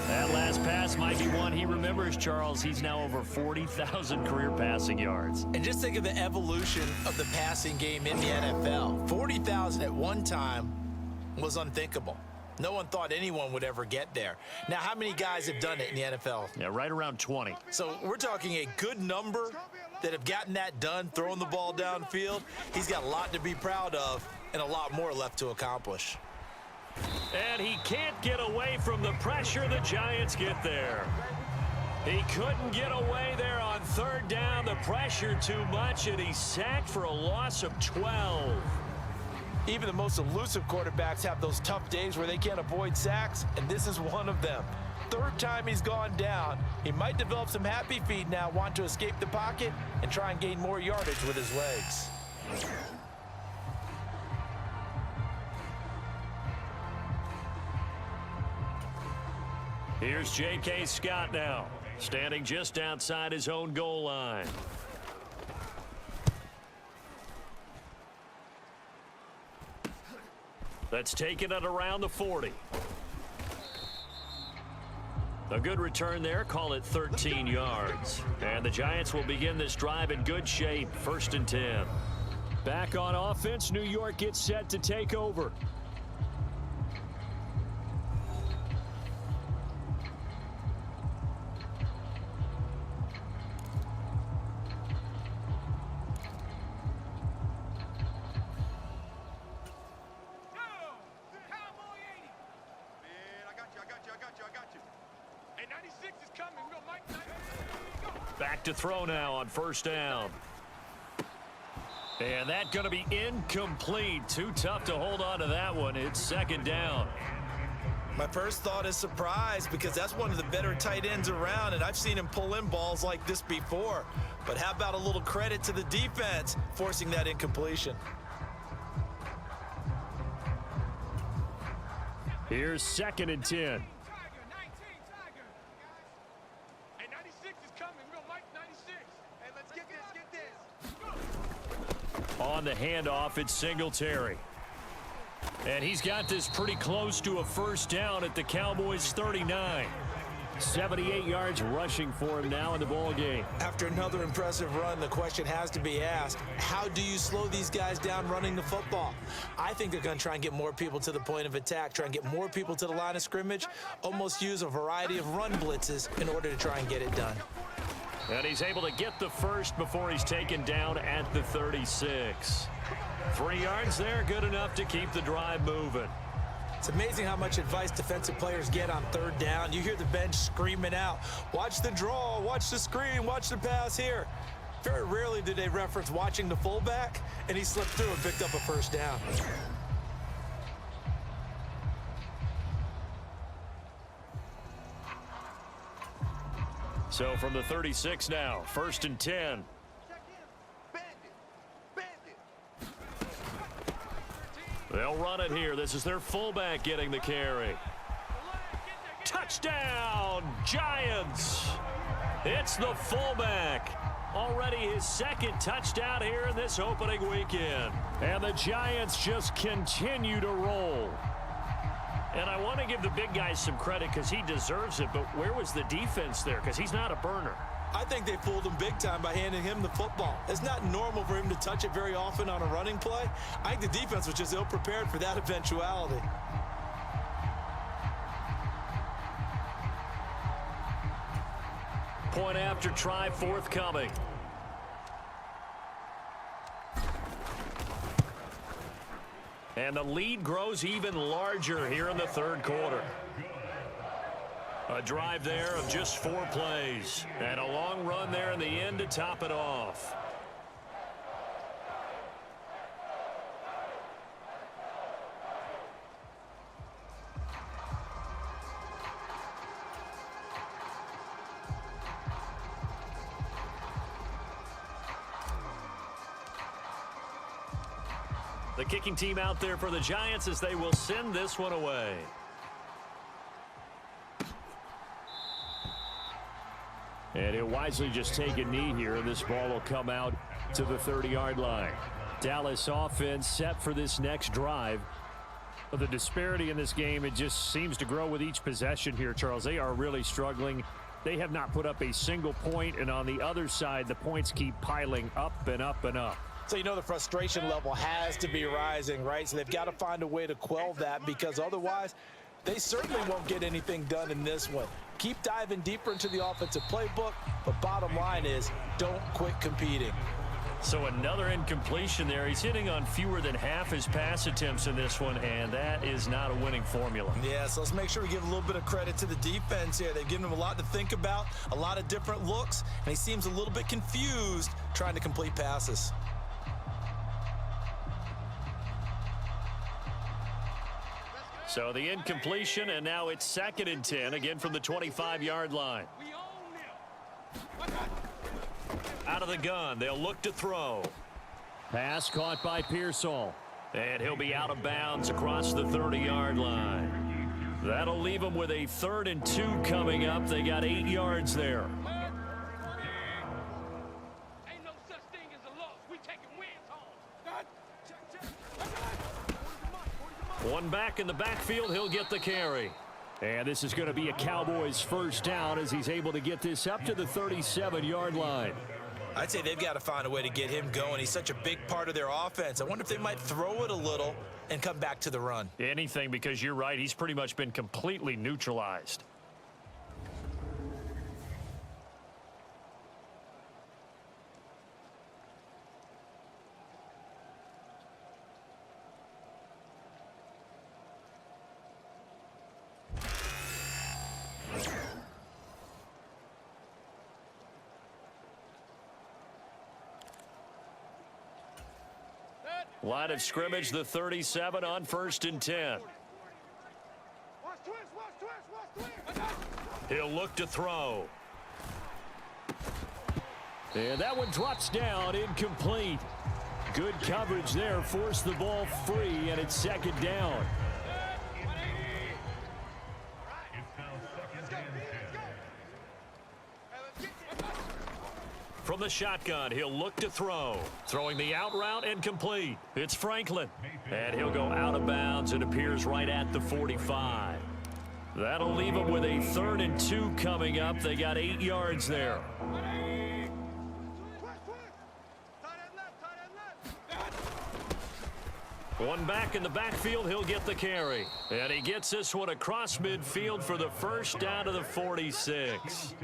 That last pass might be one he remembers, Charles. He's now over 40,000 career passing yards. And just think of the evolution of the passing game in the NFL. 40,000 at one time was unthinkable. No one thought anyone would ever get there. Now, how many guys have done it in the NFL? Yeah, right around 20. So we're talking a good number that have gotten that done, throwing the ball downfield. He's got a lot to be proud of and a lot more left to accomplish. And he can't get away from the pressure. The Giants get there. He couldn't get away there on 3rd down. The pressure too much, and he's sacked for a loss of 12. Even the most elusive quarterbacks have those tough days where they can't avoid sacks, and this is one of them. 3rd time he's gone down. He might develop some happy feet now, want to escape the pocket and try and gain more yardage with his legs. Here's J.K. Scott now, standing just outside his own goal line. That's taken it around the 40. A good return there. Call it 13 yards. And the Giants will begin this drive in good shape. 1st and 10. Back on offense. New York gets set to take over. Back to throw now on 1st down. And that's going to be incomplete. Too tough to hold on to that one. It's 2nd down. My first thought is surprise, because that's one of the better tight ends around, and I've seen him pull in balls like this before. But how about a little credit to the defense forcing that incompletion? Here's 2nd and 10. On the handoff, it's Singletary. And he's got this pretty close to a 1st down at the Cowboys' 39. 78 yards rushing for him now in the ball game. After another impressive run, the question has to be asked, how do you slow these guys down running the football? I think they're going to try and get more people to the point of attack, try and get more people to the line of scrimmage, almost use a variety of run blitzes in order to try and get it done. And he's able to get the first before he's taken down at the 36. 3 yards there, good enough to keep the drive moving. It's amazing how much advice defensive players get on 3rd down. You hear the bench screaming out, watch the draw, watch the screen, watch the pass here. Very rarely do they reference watching the fullback, and he slipped through and picked up a 1st down. So from the 36 now, 1st and 10. They'll run it here. This is their fullback getting the carry. Touchdown, Giants! It's the fullback. Already his 2nd touchdown here in this opening weekend. And the Giants just continue to roll. And I want to give the big guy some credit because he deserves it, but where was the defense there? Because he's not a burner. I think they fooled him big time by handing him the football. It's not normal for him to touch it very often on a running play. I think the defense was just ill-prepared for that eventuality. Point after try forthcoming. And the lead grows even larger here in the 3rd quarter. A drive there of just 4 plays. And a long run there in the end to top it off. The kicking team out there for the Giants as they will send this one away. And he'll wisely just take a knee here. This ball will come out to the 30-yard line. Dallas offense set for this next drive. The disparity in this game, it just seems to grow with each possession here, Charles. They are really struggling. They have not put up a single point, and on the other side, the points keep piling up and up and up. So you know the frustration level has to be rising, right? So they've got to find a way to quell that because otherwise they certainly won't get anything done in this one. Keep diving deeper into the offensive playbook, but bottom line is don't quit competing. So another incompletion there. He's hitting on fewer than half his pass attempts in this one, and that is not a winning formula. Yeah, so let's make sure we give a little bit of credit to the defense here. They've given him a lot to think about, a lot of different looks, and he seems a little bit confused trying to complete passes. So the incompletion, and now it's 2nd and 10, again from the 25-yard line. Out of the gun, they'll look to throw. Pass caught by Pearsall. And he'll be out of bounds across the 30-yard line. That'll leave them with a 3rd and 2 coming up. They got 8 yards there. Ain't no such thing as a loss. We taking wins home. One back in the backfield, he'll get the carry. And this is going to be a Cowboys 1st down as he's able to get this up to the 37-yard line. I'd say they've got to find a way to get him going. He's such a big part of their offense. I wonder if they might throw it a little and come back to the run. Anything, because you're right, he's pretty much been completely neutralized. Line of scrimmage, the 37 on 1st and 10. He'll look to throw. And that one drops down, incomplete. Good coverage there, forced the ball free, and it's 2nd down. From the shotgun, he'll look to throw. Throwing the out route and complete. It's Franklin. And he'll go out of bounds. It appears right at the 45. That'll leave him with a 3rd and 2 coming up. They got 8 yards there. One back in the backfield, he'll get the carry. And he gets this one across midfield for the 1st down to the 46.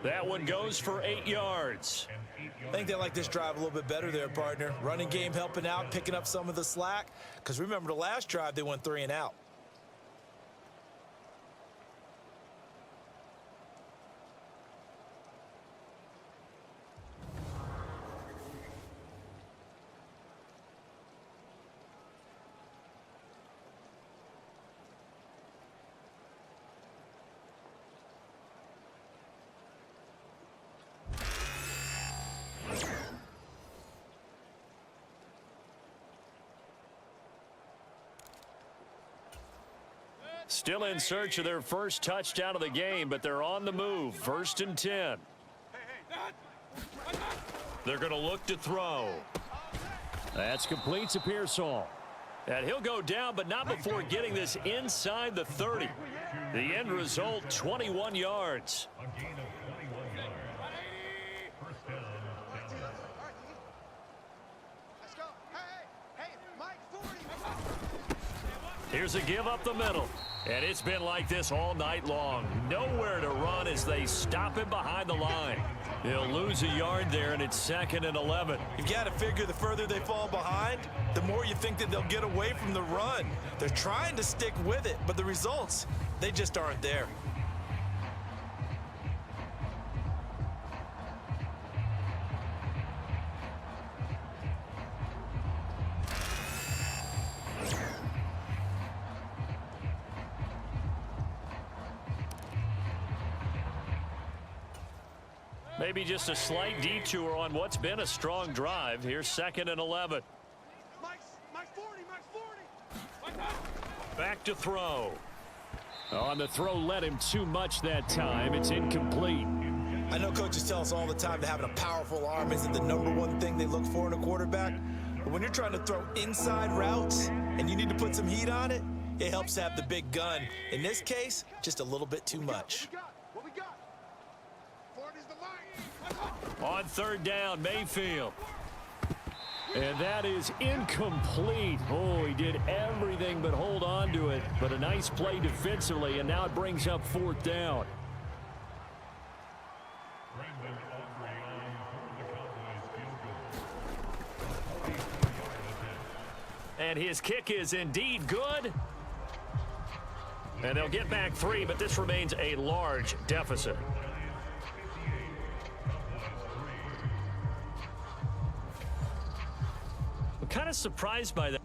That one goes for 8 yards. I think they like this drive a little bit better there, partner. Running game helping out, picking up some of the slack. Because remember the last drive, they went 3 and out. Still in search of their first touchdown of the game, but they're on the move. 1st and 10. They're going to look to throw. That's complete to Pearsall. And he'll go down, but not before getting this inside the 30. The end result, 21 yards. Here's a give up the middle. And it's been like this all night long. Nowhere to run as they stop him behind the line. He'll lose a yard there, and it's 2nd and 11. You've got to figure the further they fall behind, the more you think that they'll get away from the run. They're trying to stick with it, but the results, they just aren't there. Maybe just a slight detour on what's been a strong drive. Here's 2nd and 11. Mike's 40, Mike's 40. Back to throw. On the throw led him too much that time. It's incomplete. I know coaches tell us all the time that having a powerful arm isn't the #1 thing they look for in a quarterback. But when you're trying to throw inside routes and you need to put some heat on it, it helps to have the big gun. In this case, just a little bit too much. What we got? Ford is the line. On 3rd down, Mayfield. And that is incomplete. Oh, he did everything but hold on to it. But a nice play defensively, and now it brings up 4th down. And his kick is indeed good. And they'll get back 3, but this remains a large deficit. I'm kind of surprised by that.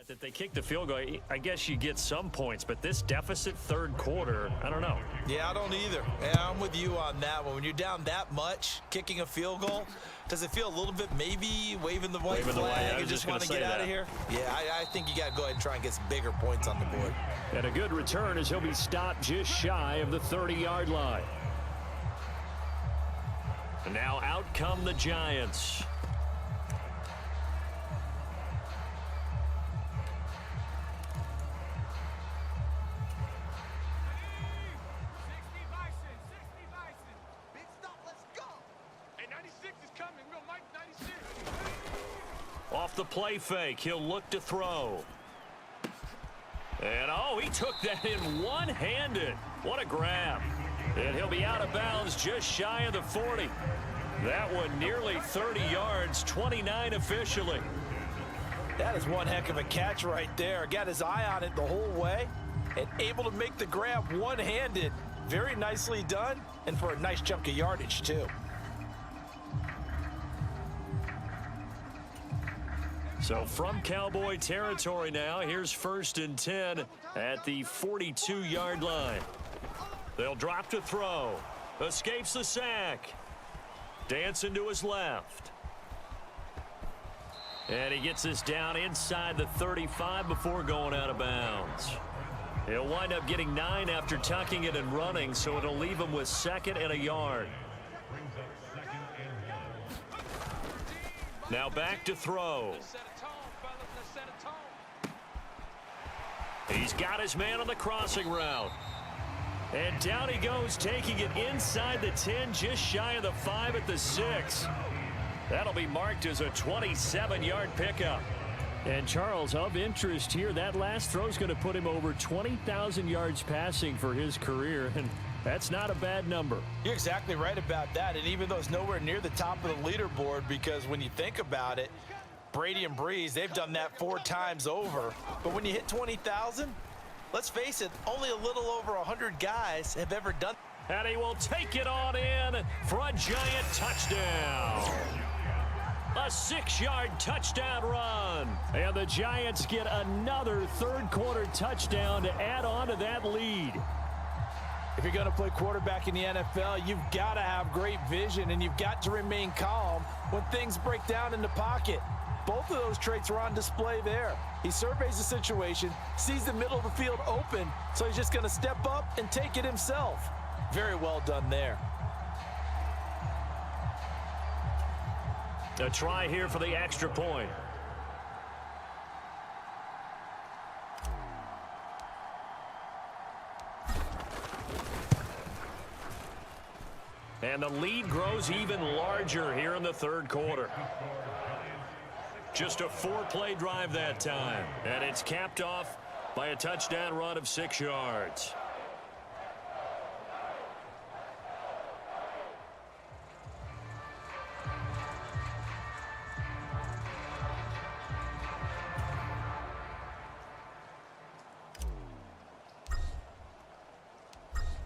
That they kicked the field goal. I guess you get some points, but this deficit 3rd quarter, I don't know. Yeah, I don't either. Yeah, I'm with you on that one. When you're down that much, kicking a field goal, does it feel a little bit maybe waving the white flag and just want to get out of here? Yeah, I think you got to go ahead and try and get some bigger points on the board. And a good return as he'll be stopped just shy of the 30-yard line. And now out come the Giants. Off the play fake, he'll look to throw. And, oh, he took that in one-handed. What a grab. And he'll be out of bounds just shy of the 40. That one nearly 30 yards, 29 officially. That is one heck of a catch right there. Got his eye on it the whole way and able to make the grab one-handed. Very nicely done, and for a nice chunk of yardage, too. So from Cowboy territory now, here's 1st and 10 at the 42-yard line. They'll drop to throw. Escapes the sack. Dancing to his left. And he gets this down inside the 35 before going out of bounds. He'll wind up getting 9 after tucking it and running, so it'll leave him with 2nd and a yard. Now back to throw. He's got his man on the crossing route. And down he goes, taking it inside the 10, just shy of the 5 at the 6. That'll be marked as a 27-yard pickup. And Charles, of interest here, that last throw is going to put him over 20,000 yards passing for his career, and that's not a bad number. You're exactly right about that, and even though it's nowhere near the top of the leaderboard, because when you think about it, Brady and Breeze, they've done that 4 times over. But when you hit 20,000, let's face it, only a little over 100 guys have ever done. And he will take it on in for a Giant touchdown. A 6-yard touchdown run. And the Giants get another third-quarter touchdown to add on to that lead. If you're going to play quarterback in the NFL, you've got to have great vision, and you've got to remain calm when things break down in the pocket. Both of those traits were on display there. He surveys the situation, sees the middle of the field open, so he's just going to step up and take it himself. Very well done there. A try here for the extra point. And the lead grows even larger here in the third quarter. Just a 4-play drive that time. And it's capped off by a touchdown run of 6 yards.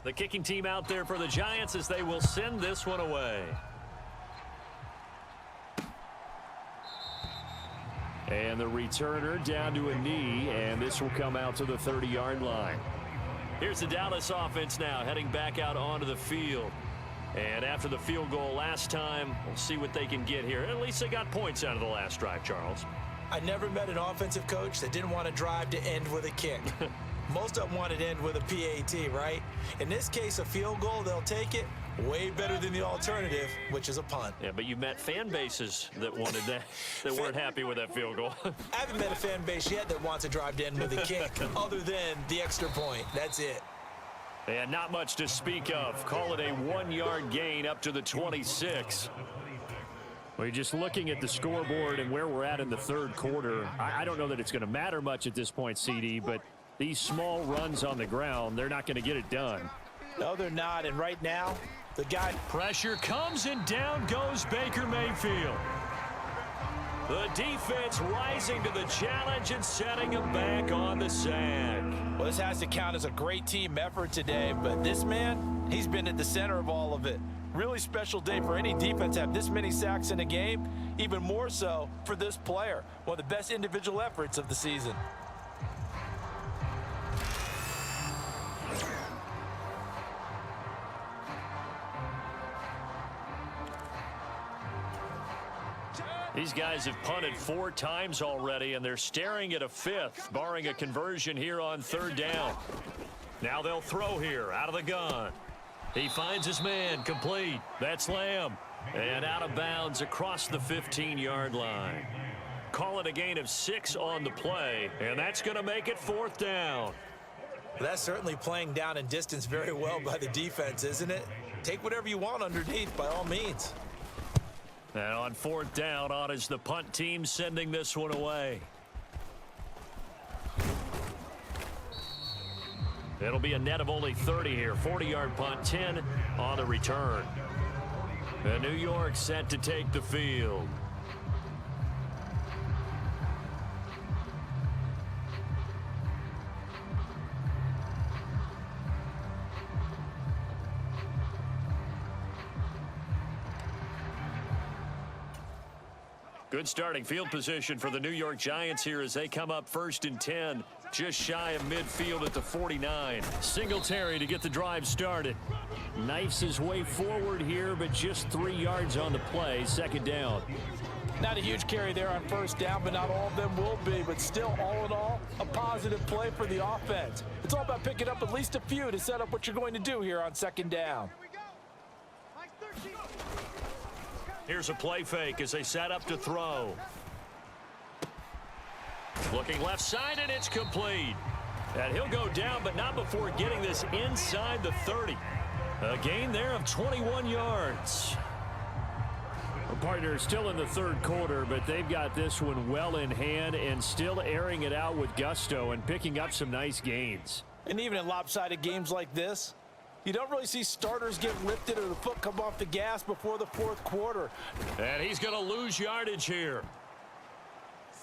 The kicking team out there for the Giants as they will send this one away. And the returner down to a knee, and this will come out to the 30-yard line. Here's the Dallas offense now heading back out onto the field. And after the field goal last time, we'll see what they can get here. At least they got points out of the last drive, Charles. I never met an offensive coach that didn't want to drive to end with a kick. Most of them wanted to end with a PAT, right? In this case, a field goal, they'll take it. Way better than the alternative, which is a punt. Yeah, but you met fan bases that wanted that, that weren't happy with that field goal. I haven't met a fan base yet that wants to drive to end with a kick, other than the extra point. That's it. And not much to speak of. Call it a 1-yard gain up to the 26. Well, you're just looking at the scoreboard and where we're at in the third quarter. I don't know that it's going to matter much at this point, CD, but these small runs on the ground, they're not going to get it done. No, they're not. And right now, the guy... Pressure comes and down goes Baker Mayfield. The defense rising to the challenge and setting him back on the sack. Well, this has to count as a great team effort today, but this man, he's been at the center of all of it. Really special day for any defense to have this many sacks in a game, even more so for this player. One of the best individual efforts of the season. These guys have punted 4 times already, and they're staring at a 5th, barring a conversion here on 3rd down. Now they'll throw here out of the gun. He finds his man, complete. That's Lamb. And out of bounds across the 15-yard line. Call it a gain of 6 on the play, and that's going to make it 4th down. That's certainly playing down in distance very well by the defense, isn't it? Take whatever you want underneath, by all means. And on 4th down, on is the punt team sending this one away. It'll be a net of only 30 here. 40-yard punt, 10 on the return. And New York set to take the field. Good starting field position for the New York Giants here as they come up 1st and 10, just shy of midfield at the 49. Singletary to get the drive started. Knifes his way forward here, but just 3 yards on the play. 2nd down. Not a huge carry there on 1st down, but not all of them will be. But still, all in all, a positive play for the offense. It's all about picking up at least a few to set up what you're going to do here on 2nd down. Here's a play fake as they set up to throw. Looking left side, and it's complete. And he'll go down, but not before getting this inside the 30. A gain there of 21 yards. Partner, still in the third quarter, but they've got this one well in hand and still airing it out with gusto and picking up some nice gains. And even in lopsided games like this, you don't really see starters get lifted or the foot come off the gas before the fourth quarter. And he's going to lose yardage here,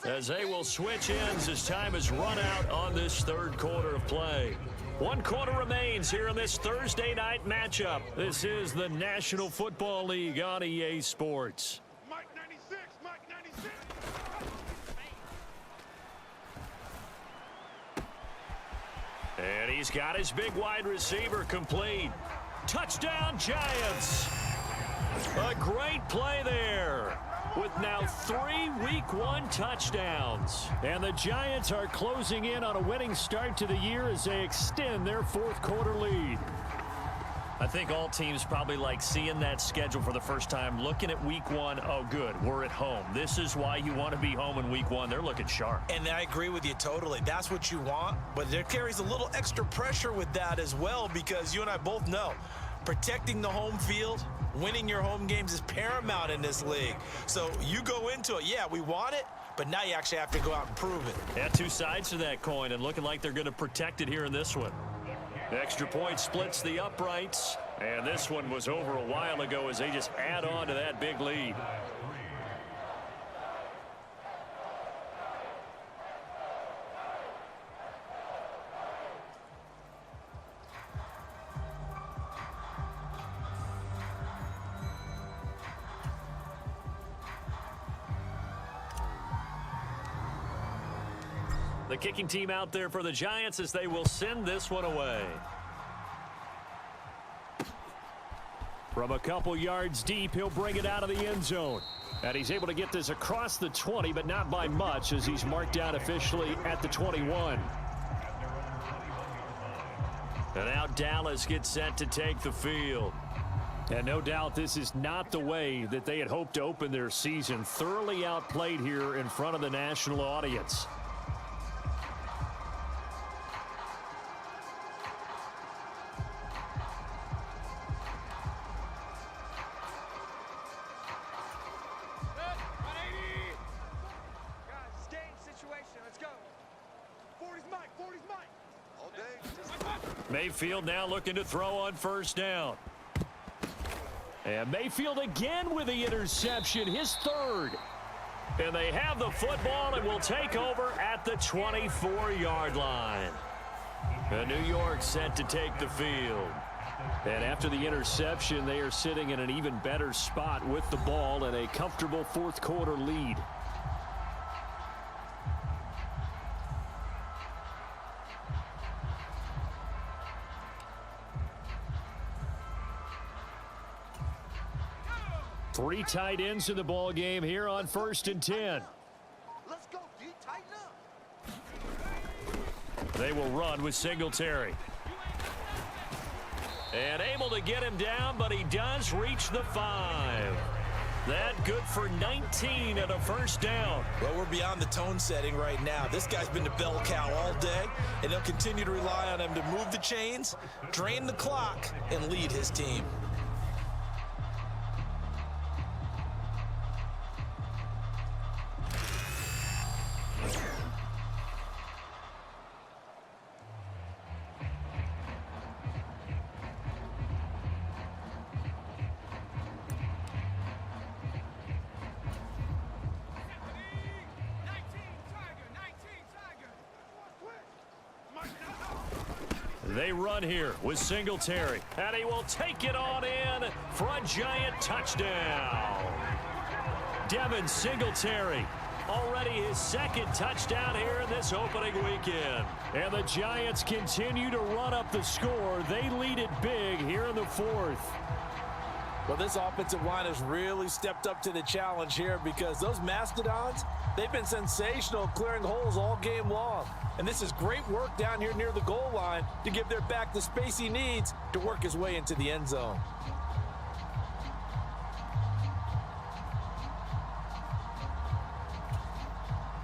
as they will switch ends as time has run out on this third quarter of play. 1 quarter remains here in this Thursday night matchup. This is the National Football League on EA Sports. Mike 96, Mike 96. And he's got his big wide receiver complete. Touchdown, Giants. A great play there, with now 3 Week 1 touchdowns. And the Giants are closing in on a winning start to the year as they extend their fourth quarter lead. I think all teams probably like seeing that schedule for the first time, looking at Week 1. Oh, good, we're at home. This is why you want to be home in Week 1. They're looking sharp. And I agree with you totally. That's what you want, but there carries a little extra pressure with that as well, because you and I both know protecting the home field, winning your home games is paramount in this league. So you go into it, yeah, we want it, but now you actually have to go out and prove it. Yeah, 2 sides to that coin, and looking like they're going to protect it here in this one. Extra point splits the uprights, and this one was over a while ago as they just add on to that big lead. The kicking team out there for the Giants as they will send this one away. From a couple yards deep, he'll bring it out of the end zone. And he's able to get this across the 20, but not by much, as he's marked down officially at the 21. And now Dallas gets set to take the field. And no doubt this is not the way that they had hoped to open their season. Thoroughly outplayed here in front of the national audience. Mayfield now looking to throw on first down. And Mayfield again with the interception, his third. And they have the football and will take over at the 24-yard line. And New York set to take the field. And after the interception, they are sitting in an even better spot with the ball and a comfortable fourth quarter lead. Three tight ends in the ball game here on 1st and 10. Let's go, D. Tighten up. They will run with Singletary. And able to get him down, but he does reach the 5. That good for 19 and a first down. Well, we're beyond the tone setting right now. This guy's been the bell cow all day, and they'll continue to rely on him to move the chains, drain the clock, and lead his team. They run here with Singletary, and he will take it on in for a Giant touchdown. Devin Singletary, already his second touchdown here in this opening weekend. And the Giants continue to run up the score. They lead it big here in the fourth. Well, this offensive line has really stepped up to the challenge here, because those Mastodons, they've been sensational clearing holes all game long. And this is great work down here near the goal line to give their back the space he needs to work his way into the end zone.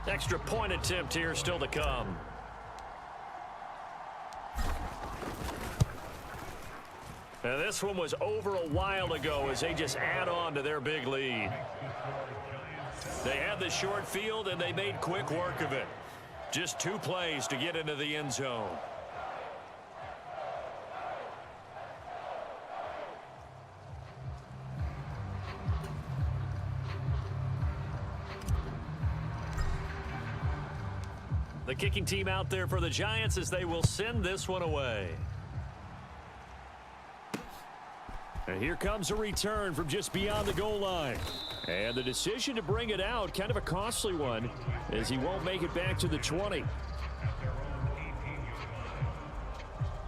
Extra point attempt here still to come. And this one was over a while ago as they just add on to their big lead. They had the short field, and they made quick work of it. Just 2 plays to get into the end zone. The kicking team out there for the Giants as they will send this one away. And here comes a return from just beyond the goal line. And the decision to bring it out, kind of a costly one, as he won't make it back to the 20.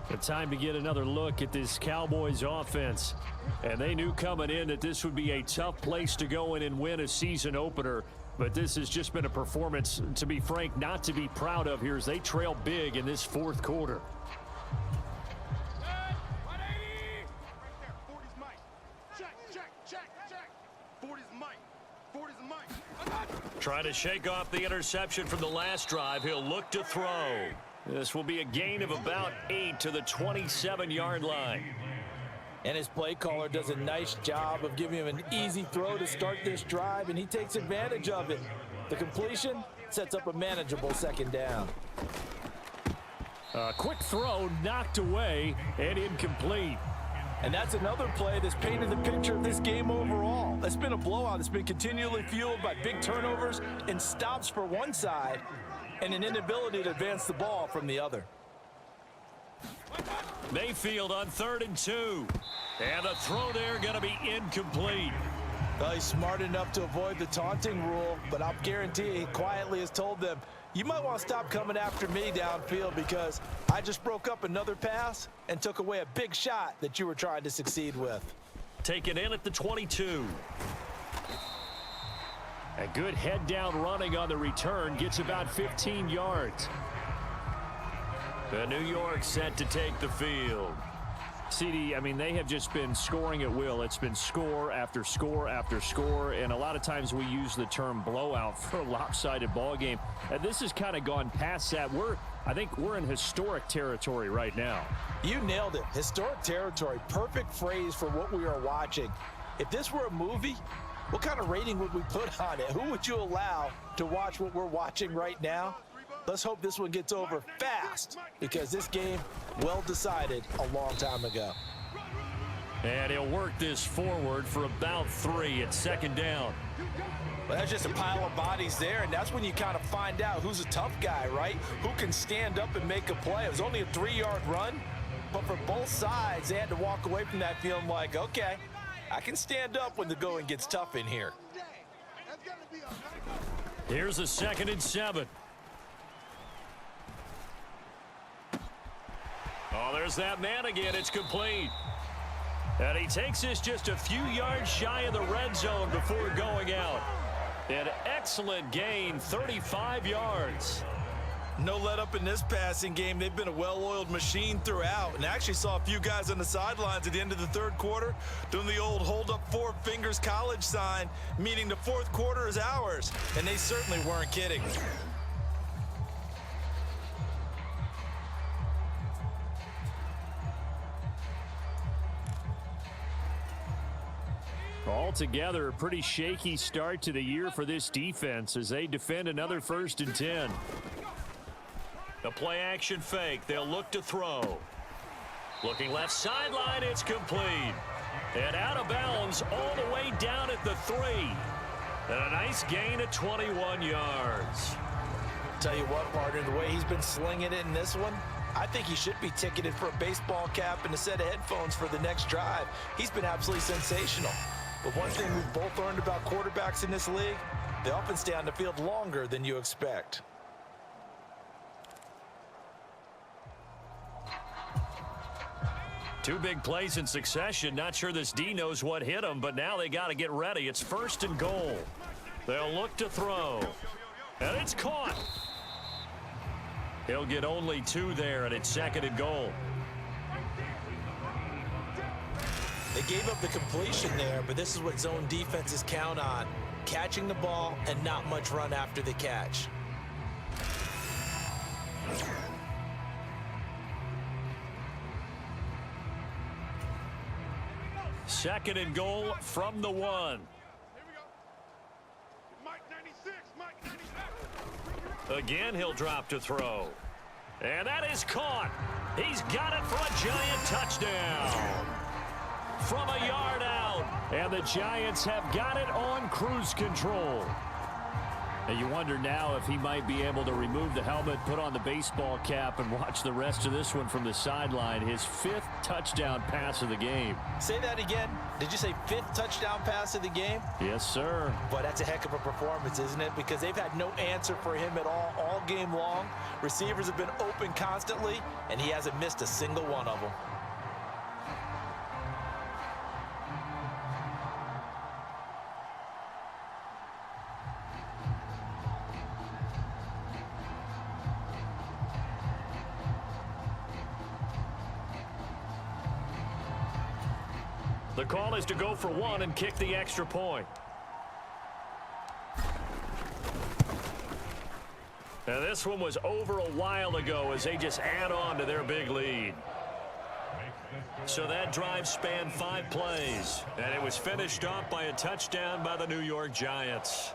The time to get another look at this Cowboys offense. And they knew coming in that this would be a tough place to go in and win a season opener. But this has just been a performance, to be frank, not to be proud of here as they trail big in this 4th quarter. Trying to shake off the interception from the last drive. He'll look to throw. This will be a gain of about 8 to the 27-yard line. And his play caller does a nice job of giving him an easy throw to start this drive, and he takes advantage of it. The completion sets up a manageable 2nd down. A quick throw knocked away and incomplete. And that's another play that's painted the picture of this game overall. It's been a blowout. It's been continually fueled by big turnovers and stops for one side and an inability to advance the ball from the other. Mayfield on 3rd and 2. And the throw there going to be incomplete. Well, he's smart enough to avoid the taunting rule, but I'll guarantee he quietly has told them, you might want to stop coming after me downfield because I just broke up another pass and took away a big shot that you were trying to succeed with. Taken in at the 22. A good head down running on the return, gets about 15 yards. The New York set to take the field. CD, I mean, they have just been scoring at will. It's been score after score after score, and a lot of times we use the term blowout for a lopsided ball game. And this has kind of gone past that. I think we're in historic territory right now. You nailed it. Historic territory. Perfect phrase for what we are watching. If this were a movie, what kind of rating would we put on it? Who would you allow to watch what we're watching right now? Let's hope this one gets over fast because this game, well decided a long time ago. And he'll work this forward for about 3 at 2nd down. Well, that's just a pile of bodies there, and that's when you kind of find out who's a tough guy, right? Who can stand up and make a play. It was only a 3-yard run, but for both sides, they had to walk away from that feeling like, okay, I can stand up when the going gets tough in here. Here's a 2nd and 7. Oh, there's that man again. It's complete. And he takes this just a few yards shy of the red zone before going out. An excellent gain, 35 yards. No let up in this passing game. They've been a well-oiled machine throughout. And I actually saw a few guys on the sidelines at the end of the 3rd quarter doing the old hold up 4 fingers college sign, meaning the 4th quarter is ours. And they certainly weren't kidding. Altogether, a pretty shaky start to the year for this defense as they defend another 1st and 10. The play action fake. They'll look to throw. Looking left sideline. It's complete. And out of bounds all the way down at the 3. And a nice gain of 21 yards. Tell you what, partner, the way he's been slinging it in this one, I think he should be ticketed for a baseball cap and a set of headphones for the next drive. He's been absolutely sensational. But one thing we've both learned about quarterbacks in this league, they often stay on the field longer than you expect. Two big plays in succession. Not sure this D knows what hit him, but now they got to get ready. It's 1st and goal. They'll look to throw. And it's caught. He'll get only 2 there, and it's 2nd and goal. They gave up the completion there, but this is what zone defenses count on. Catching the ball and not much run after the catch. Second and goal from the 1. Here we go. Mike 96, Mike 96. Again, he'll drop to throw. And that is caught. He's got it for a Giant touchdown. From a yard out. And the Giants have got it on cruise control. And you wonder now if he might be able to remove the helmet, put on the baseball cap, and watch the rest of this one from the sideline. His 5th touchdown pass of the game. Say that again. Did you say 5th touchdown pass of the game? Yes, sir. But that's a heck of a performance, isn't it? Because they've had no answer for him at all game long. Receivers have been open constantly, and he hasn't missed a single one of them. The call is to go for 1 and kick the extra point. And this one was over a while ago as they just add on to their big lead. So that drive spanned 5 plays, and it was finished off by a touchdown by the New York Giants.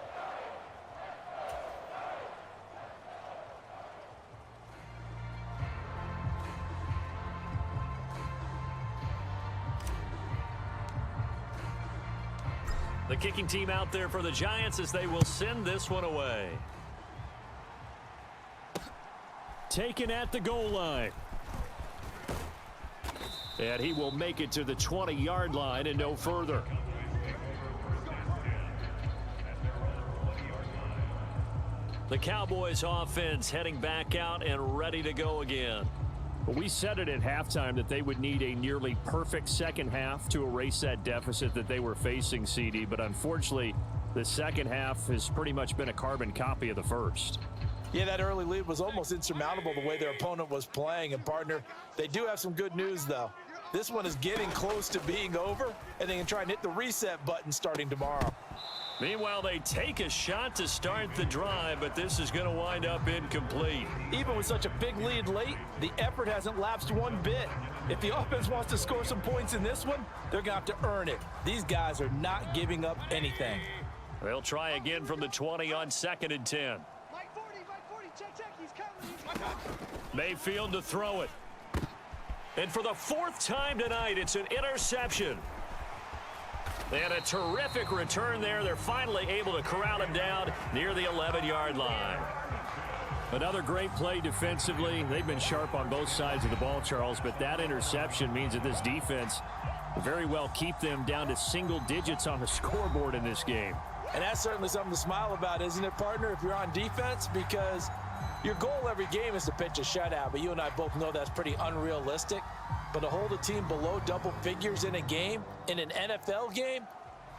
The kicking team out there for the Giants as they will send this one away. Taken at the goal line. And he will make it to the 20-yard line and no further. The Cowboys offense heading back out and ready to go again. But we said it at halftime that they would need a nearly perfect second half to erase that deficit that they were facing, CD. But unfortunately, the second half has pretty much been a carbon copy of the first. Yeah, that early lead was almost insurmountable the way their opponent was playing. And, partner, they do have some good news, though. This one is getting close to being over, and they can try and hit the reset button starting tomorrow. Meanwhile, they take a shot to start the drive, but this is going to wind up incomplete. Even with such a big lead late, the effort hasn't lapsed one bit. If the offense wants to score some points in this one, they're going to have to earn it. These guys are not giving up anything. They'll try again from the 20 on 2nd and 10. Mike 40, check, he's coming. Mayfield to throw it. And for the 4th time tonight, it's an interception. And a terrific return there. They're finally able to corral him down near the 11-yard line. Another great play defensively. They've been sharp on both sides of the ball, Charles, but that interception means that this defense will very well keep them down to single digits on the scoreboard in this game. And that's certainly something to smile about, isn't it, partner, if you're on defense? Because your goal every game is to pitch a shutout, but you and I both know that's pretty unrealistic. But to hold a team below double figures in a game, in an NFL game,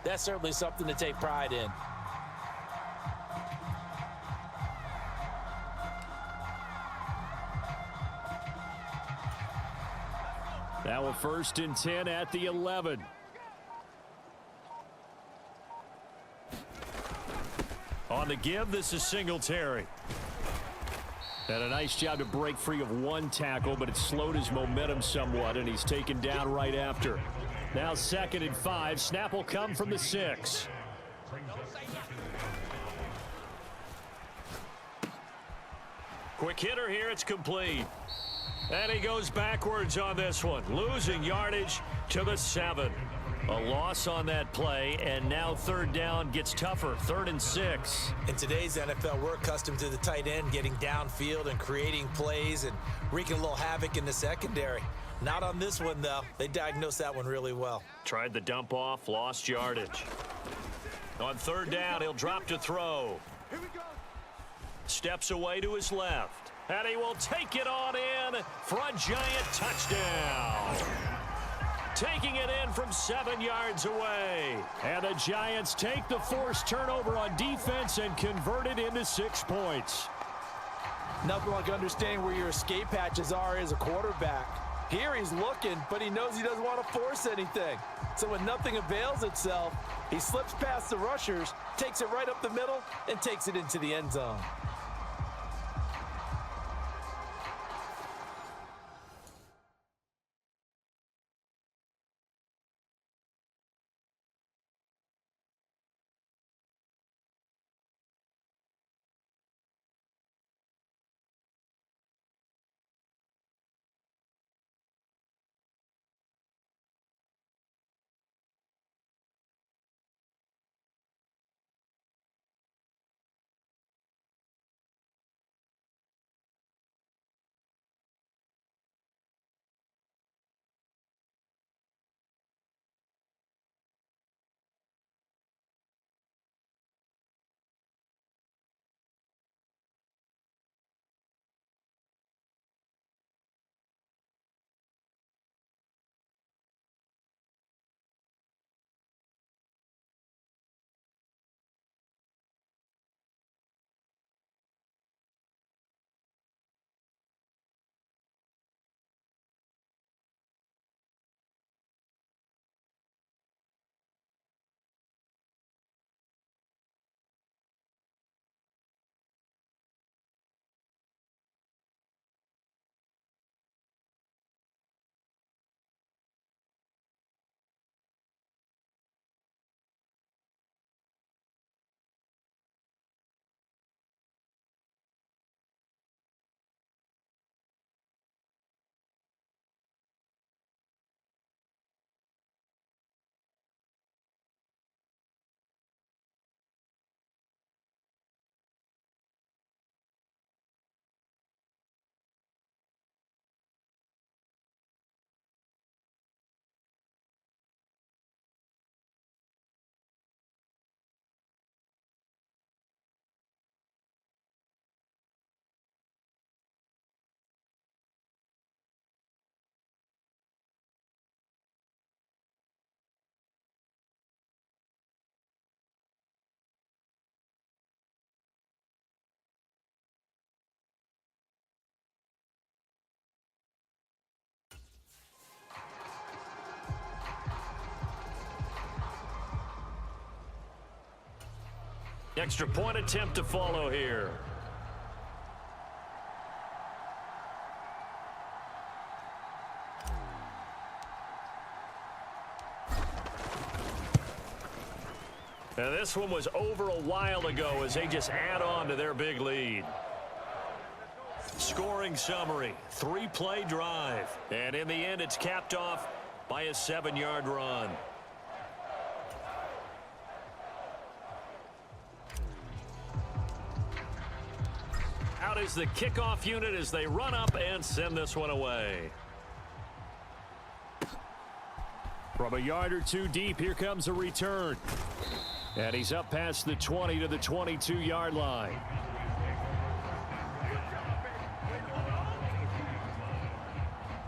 that's certainly something to take pride in. Now a 1st and 10 at the 11. On the give, this is Singletary. And a nice job to break free of one tackle, but it slowed his momentum somewhat, and he's taken down right after. Now 2nd and 5. Snap will come from the 6. Quick hitter here, it's complete. And he goes backwards on this one, losing yardage to the 7. A loss on that play, and now 3rd down gets tougher, 3rd and 6. In today's NFL, we're accustomed to the tight end getting downfield and creating plays and wreaking a little havoc in the secondary. Not on this one, though. They diagnosed that one really well. Tried the dump off, lost yardage. On 3rd down, he'll drop to throw. Here we go. Steps away to his left, and he will take it on in for a Giant touchdown. Taking it in from 7 yards away. And the Giants take the forced turnover on defense and convert it into 6 points. Nothing like understanding where your escape hatches are as a quarterback. Here he's looking, but he knows he doesn't want to force anything. So when nothing avails itself, he slips past the rushers, takes it right up the middle, and takes it into the end zone. Extra point attempt to follow here. And this one was over a while ago as they just add on to their big lead. Scoring summary, 3-play drive. And in the end, it's capped off by a 7-yard run. Out is the kickoff unit as they run up and send this one away. From a yard or two deep, here comes a return. And he's up past the 20 to the 22-yard line.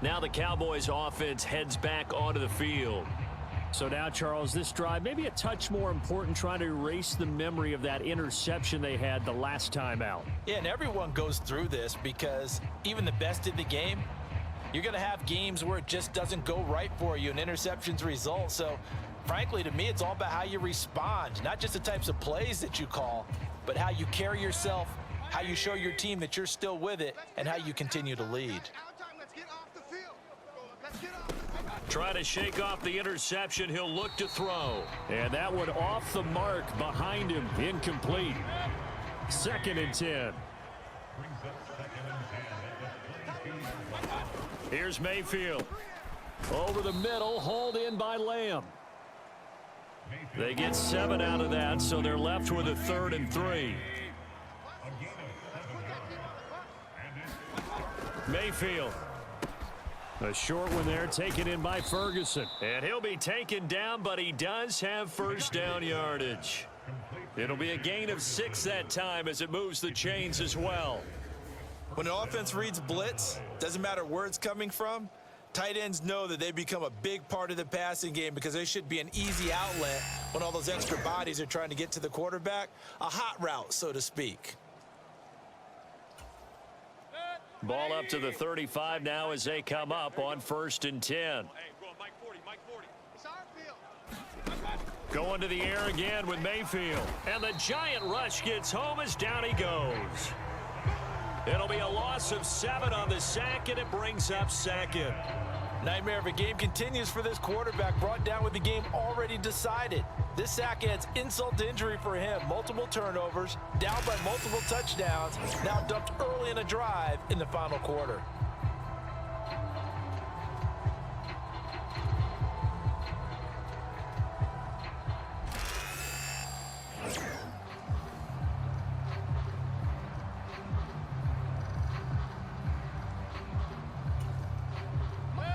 Now the Cowboys offense heads back onto the field. So now, Charles, this drive maybe a touch more important, trying to erase the memory of that interception they had the last time out. Yeah, and everyone goes through this because even the best in the game, you're going to have games where it just doesn't go right for you and interceptions result. So, frankly, to me, it's all about how you respond, not just the types of plays that you call, but how you carry yourself, how you show your team that you're still with it, and how you continue to lead. Try to shake off the interception. He'll look to throw. And that one off the mark behind him. Incomplete. 2nd and 10. Here's Mayfield. Over the middle, hauled in by Lamb. They get 7 out of that, so they're left with a 3rd and 3. Mayfield. A short one there, taken in by Ferguson. And he'll be taken down, but he does have first down yardage. It'll be a gain of 6 that time as it moves the chains as well. When an offense reads blitz, doesn't matter where it's coming from, tight ends know that they become a big part of the passing game because they should be an easy outlet when all those extra bodies are trying to get to the quarterback. A hot route, so to speak. Ball up to the 35 now as they come up on 1st and 10. Going to the air again with Mayfield. And the giant rush gets home as down he goes. It'll be a loss of 7 on the sack, and it brings up 2nd. Nightmare of a game continues for this quarterback, brought down with the game already decided. This sack adds insult to injury for him. Multiple turnovers, down by multiple touchdowns, now dumped early in a drive in the final quarter.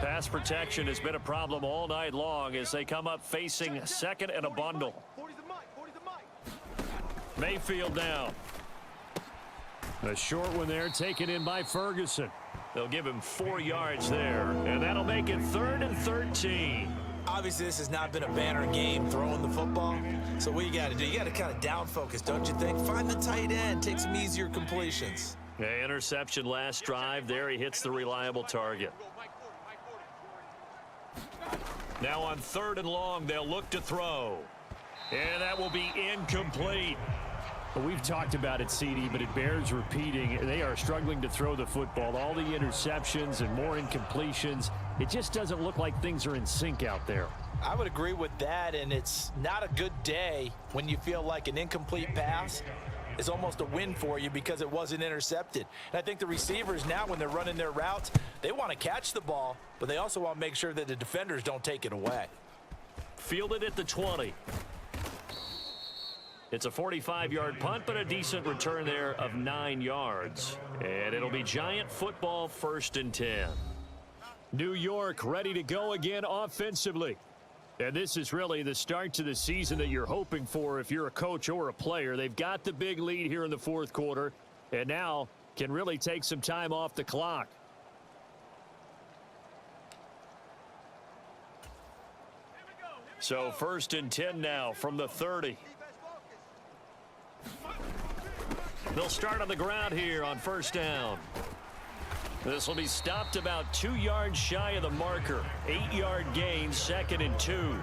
Pass protection has been a problem all night long as they come up facing 2nd and a bundle. Mayfield now. A short one there, taken in by Ferguson. They'll give him 4 yards there, and that'll make it 3rd and 13. Obviously, this has not been a banner game throwing the football. So what you got to do, you got to kind of down focus, don't you think? Find the tight end, take some easier completions. Yeah, interception last drive. There he hits the reliable target. Now on 3rd and long, they'll look to throw. And that will be incomplete. Well, we've talked about it, CD, but it bears repeating. They are struggling to throw the football. All the interceptions and more incompletions. It just doesn't look like things are in sync out there. I would agree with that, and it's not a good day when you feel like an incomplete pass is almost a win for you because it wasn't intercepted. And I think the receivers now, when they're running their routes, they want to catch the ball, but they also want to make sure that the defenders don't take it away. Fielded at the 20. It's a 45-yard punt, but a decent return there of 9 yards. And it'll be Giant football, 1st and 10. New York ready to go again offensively. And this is really the start to the season that you're hoping for if you're a coach or a player. They've got the big lead here in the 4th quarter, and now can really take some time off the clock. So 1st and 10 now from the 30. They'll start on the ground here on 1st down. This will be stopped about 2 yards shy of the marker. 8-yard gain, 2nd and 2.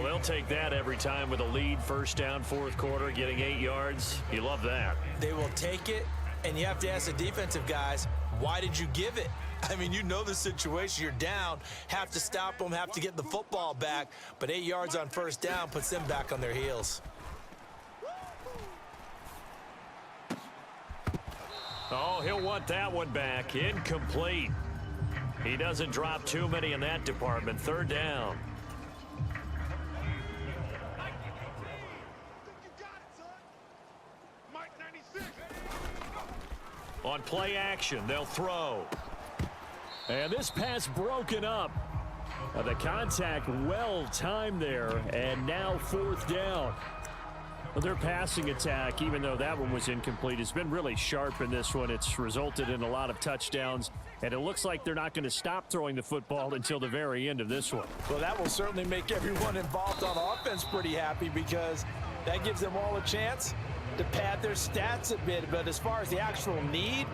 Well, they'll take that every time with a lead, first down, fourth quarter, getting 8 yards. You love that. They will take it, and you have to ask the defensive guys, why did you give it? I mean, you know the situation. You're down, have to stop them, have to get the football back, but 8 yards on first down puts them back on their heels. Oh, he'll want that one back. Incomplete. He doesn't drop too many in that department. Third down. On play action, they'll throw. And this pass broken up. The contact well timed there, and now fourth down. Well, their passing attack, even though that one was incomplete, has been really sharp in this one. It's resulted in a lot of touchdowns, and it looks like they're not going to stop throwing the football until the very end of this one. Well, that will certainly make everyone involved on offense pretty happy, because that gives them all a chance to pad their stats a bit. But as far as the actual need,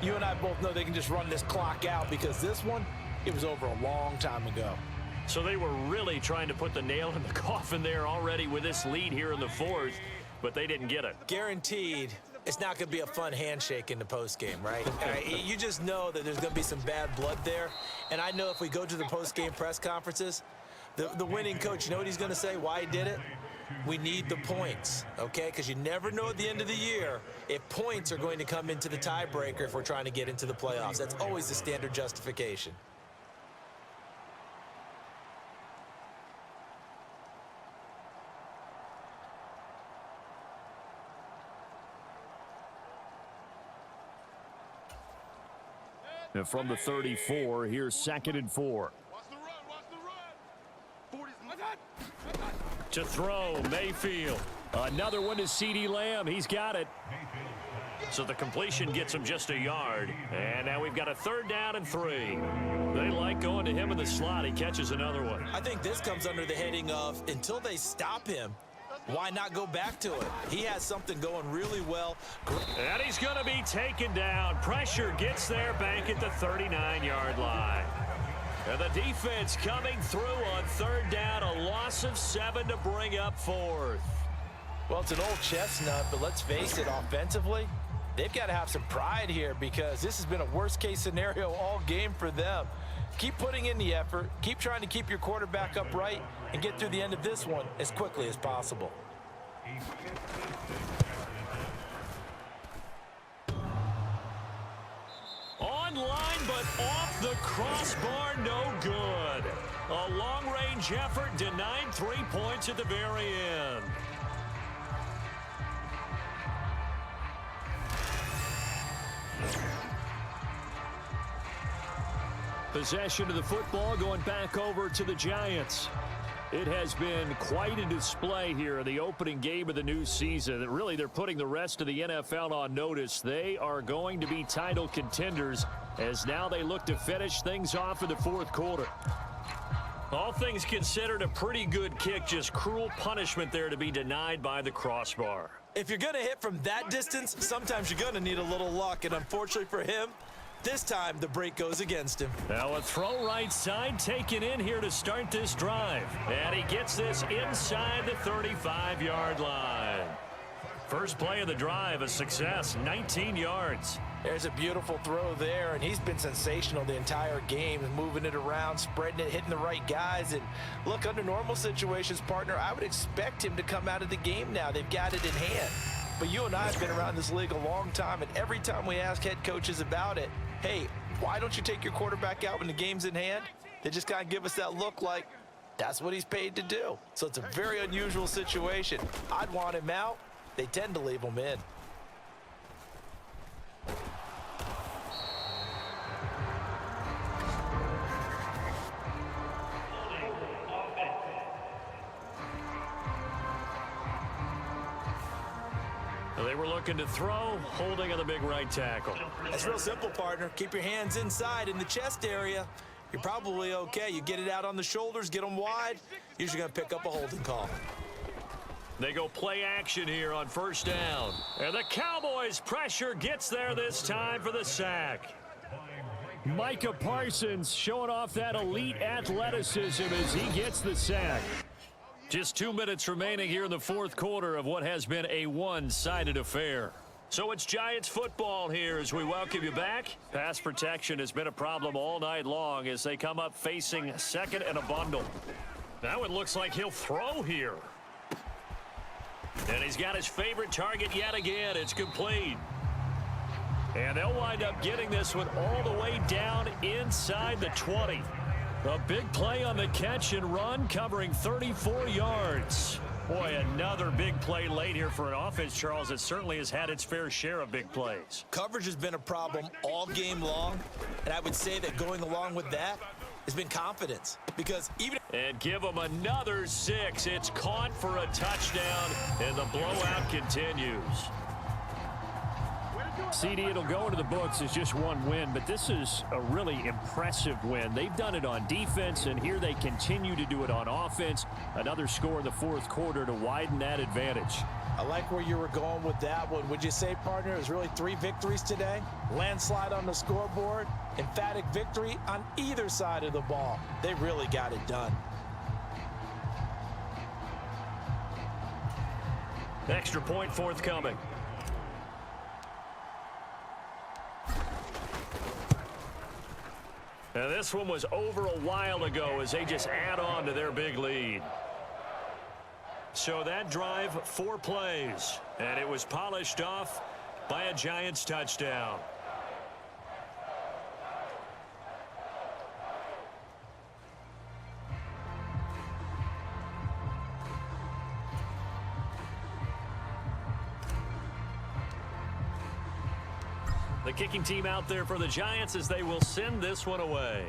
you and I both know they can just run this clock out, because this one, it was over a long time ago. So they were really trying to put the nail in the coffin there already with this lead here in the fourth, but they didn't get it. Guaranteed, it's not going to be a fun handshake in the postgame, right? You just know that there's going to be some bad blood there. And I know if we go to the postgame press conferences, the winning coach, you know what he's going to say, why he did it? We need the points, okay? Because you never know at the end of the year if points are going to come into the tiebreaker if we're trying to get into the playoffs. That's always the standard justification. And from the 34, here's 2nd and 4. To throw, Mayfield. Another one to CeeDee Lamb. He's got it. So the completion gets him just a yard. And now we've got a third down and 3. They like going to him in the slot. He catches another one. I think this comes under the heading of, until they stop him, why not go back to it? He has something going really well. And he's going to be taken down. Pressure gets there back at the 39-yard line. And the defense coming through on third down. A loss of 7 to bring up fourth. Well, it's an old chestnut, but let's face it, offensively, they've got to have some pride here, because this has been a worst-case scenario all game for them. Keep putting in the effort. Keep trying to keep your quarterback upright and get through the end of this one as quickly as possible. Online, but off the crossbar, no good. A long-range effort denied 3 points at the very end. Possession of the football going back over to the Giants. It has been quite a display here in the opening game of the new season. Really, they're putting the rest of the NFL on notice. They are going to be title contenders as now they look to finish things off in the fourth quarter. All things considered, a pretty good kick. Just cruel punishment there to be denied by the crossbar. If you're going to hit from that distance, sometimes you're going to need a little luck. And unfortunately for him, this time the break goes against him. Now a throw right side taken in here to start this drive. And he gets this inside the 35-yard line. First play of the drive, a success, 19 yards. There's a beautiful throw there, and he's been sensational the entire game, moving it around, spreading it, hitting the right guys. And look, under normal situations, partner, I would expect him to come out of the game now. They've got it in hand. But you and I have been around this league a long time, and every time we ask head coaches about it, hey, why don't you take your quarterback out when the game's in hand? They just kind of give us that look like that's what he's paid to do. So it's a very unusual situation. I'd want him out. They tend to leave him in. They were looking to throw, holding on the big right tackle. That's real simple, partner. Keep your hands inside in the chest area. You're probably okay. You get it out on the shoulders, get them wide, usually going to pick up a holding call. They go play action here on first down. And the Cowboys' pressure gets there this time for the sack. Micah Parsons showing off that elite athleticism as he gets the sack. Just 2 minutes remaining here in the fourth quarter of what has been a one-sided affair. So it's Giants football here as we welcome you back. Pass protection has been a problem all night long as they come up facing second and a bundle. Now it looks like he'll throw here. And he's got his favorite target yet again. It's complete. And they'll wind up getting this one all the way down inside the 20. A big play on the catch and run, covering 34 yards. Boy, another big play late here for an offense, Charles, that certainly has had its fair share of big plays. Coverage has been a problem all game long, and I would say that going along with that has been confidence. Because even... And give them another 6. It's caught for a touchdown, and the blowout continues. CD, it'll go into the books as just one win, but this is a really impressive win. They've done it on defense, and here they continue to do it on offense. Another score in the fourth quarter to widen that advantage. I like where you were going with that one. Would you say, partner, it was really 3 victories today? Landslide on the scoreboard, emphatic victory on either side of the ball. They really got it done. Extra point forthcoming. Now this one was over a while ago as they just add on to their big lead. So that drive, 4 plays, and it was polished off by a Giants touchdown. The kicking team out there for the Giants as they will send this one away.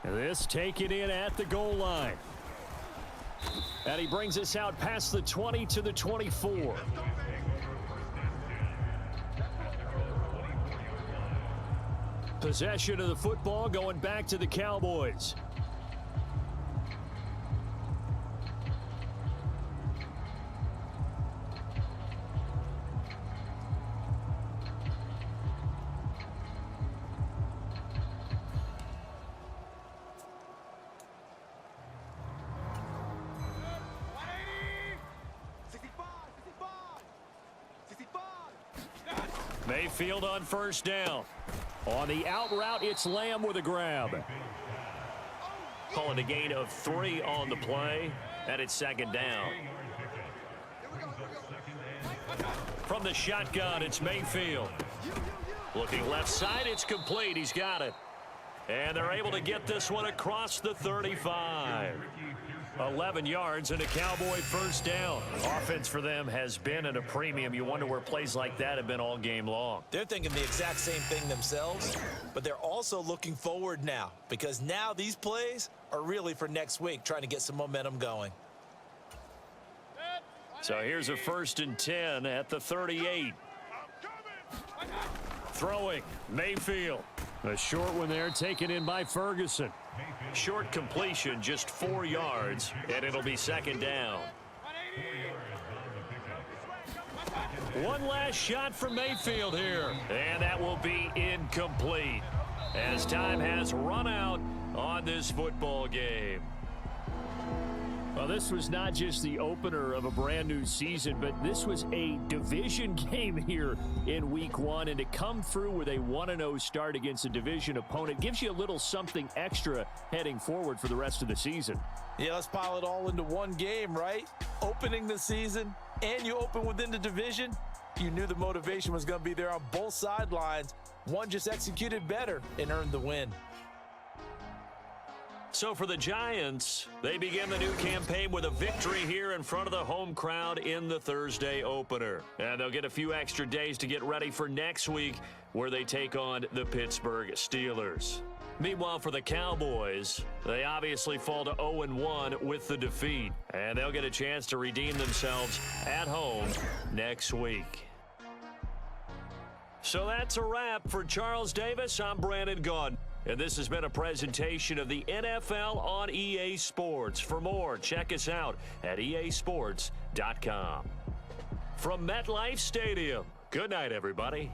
And this taken in at the goal line. And he brings us out past the 20 to the 24. Possession of the football going back to the Cowboys. Mayfield on first down. On the out route, it's Lamb with a grab. Calling a gain of 3 on the play, and it's second down. From the shotgun, it's Mayfield. Looking left side, it's complete. He's got it. And they're able to get this one across the 35. 11 yards and a Cowboy first down. Offense for them has been at a premium. You wonder where plays like that have been all game long. They're thinking the exact same thing themselves, but they're also looking forward now because now these plays are really for next week, trying to get some momentum going. So here's a 1st and 10 at the 38. Throwing, Mayfield. A short one there taken in by Ferguson. Short completion, just 4 yards, and it'll be second down. One last shot from Mayfield here, and that will be incomplete as time has run out on this football game. Well, this was not just the opener of a brand new season, but this was a division game here in week 1. And to come through with a 1-0 start against a division opponent gives you a little something extra heading forward for the rest of the season. Yeah, let's pile it all into one game, right? Opening the season, and you open within the division. You knew the motivation was going to be there on both sidelines. One just executed better and earned the win. So for the Giants, they begin the new campaign with a victory here in front of the home crowd in the Thursday opener. And they'll get a few extra days to get ready for next week where they take on the Pittsburgh Steelers. Meanwhile, for the Cowboys, they obviously fall to 0-1 with the defeat. And they'll get a chance to redeem themselves at home next week. So that's a wrap for Charles Davis. I'm Brandon Gaudin. And this has been a presentation of the NFL on EA Sports. For more, check us out at easports.com. From MetLife Stadium, good night, everybody.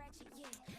ratchet, yeah.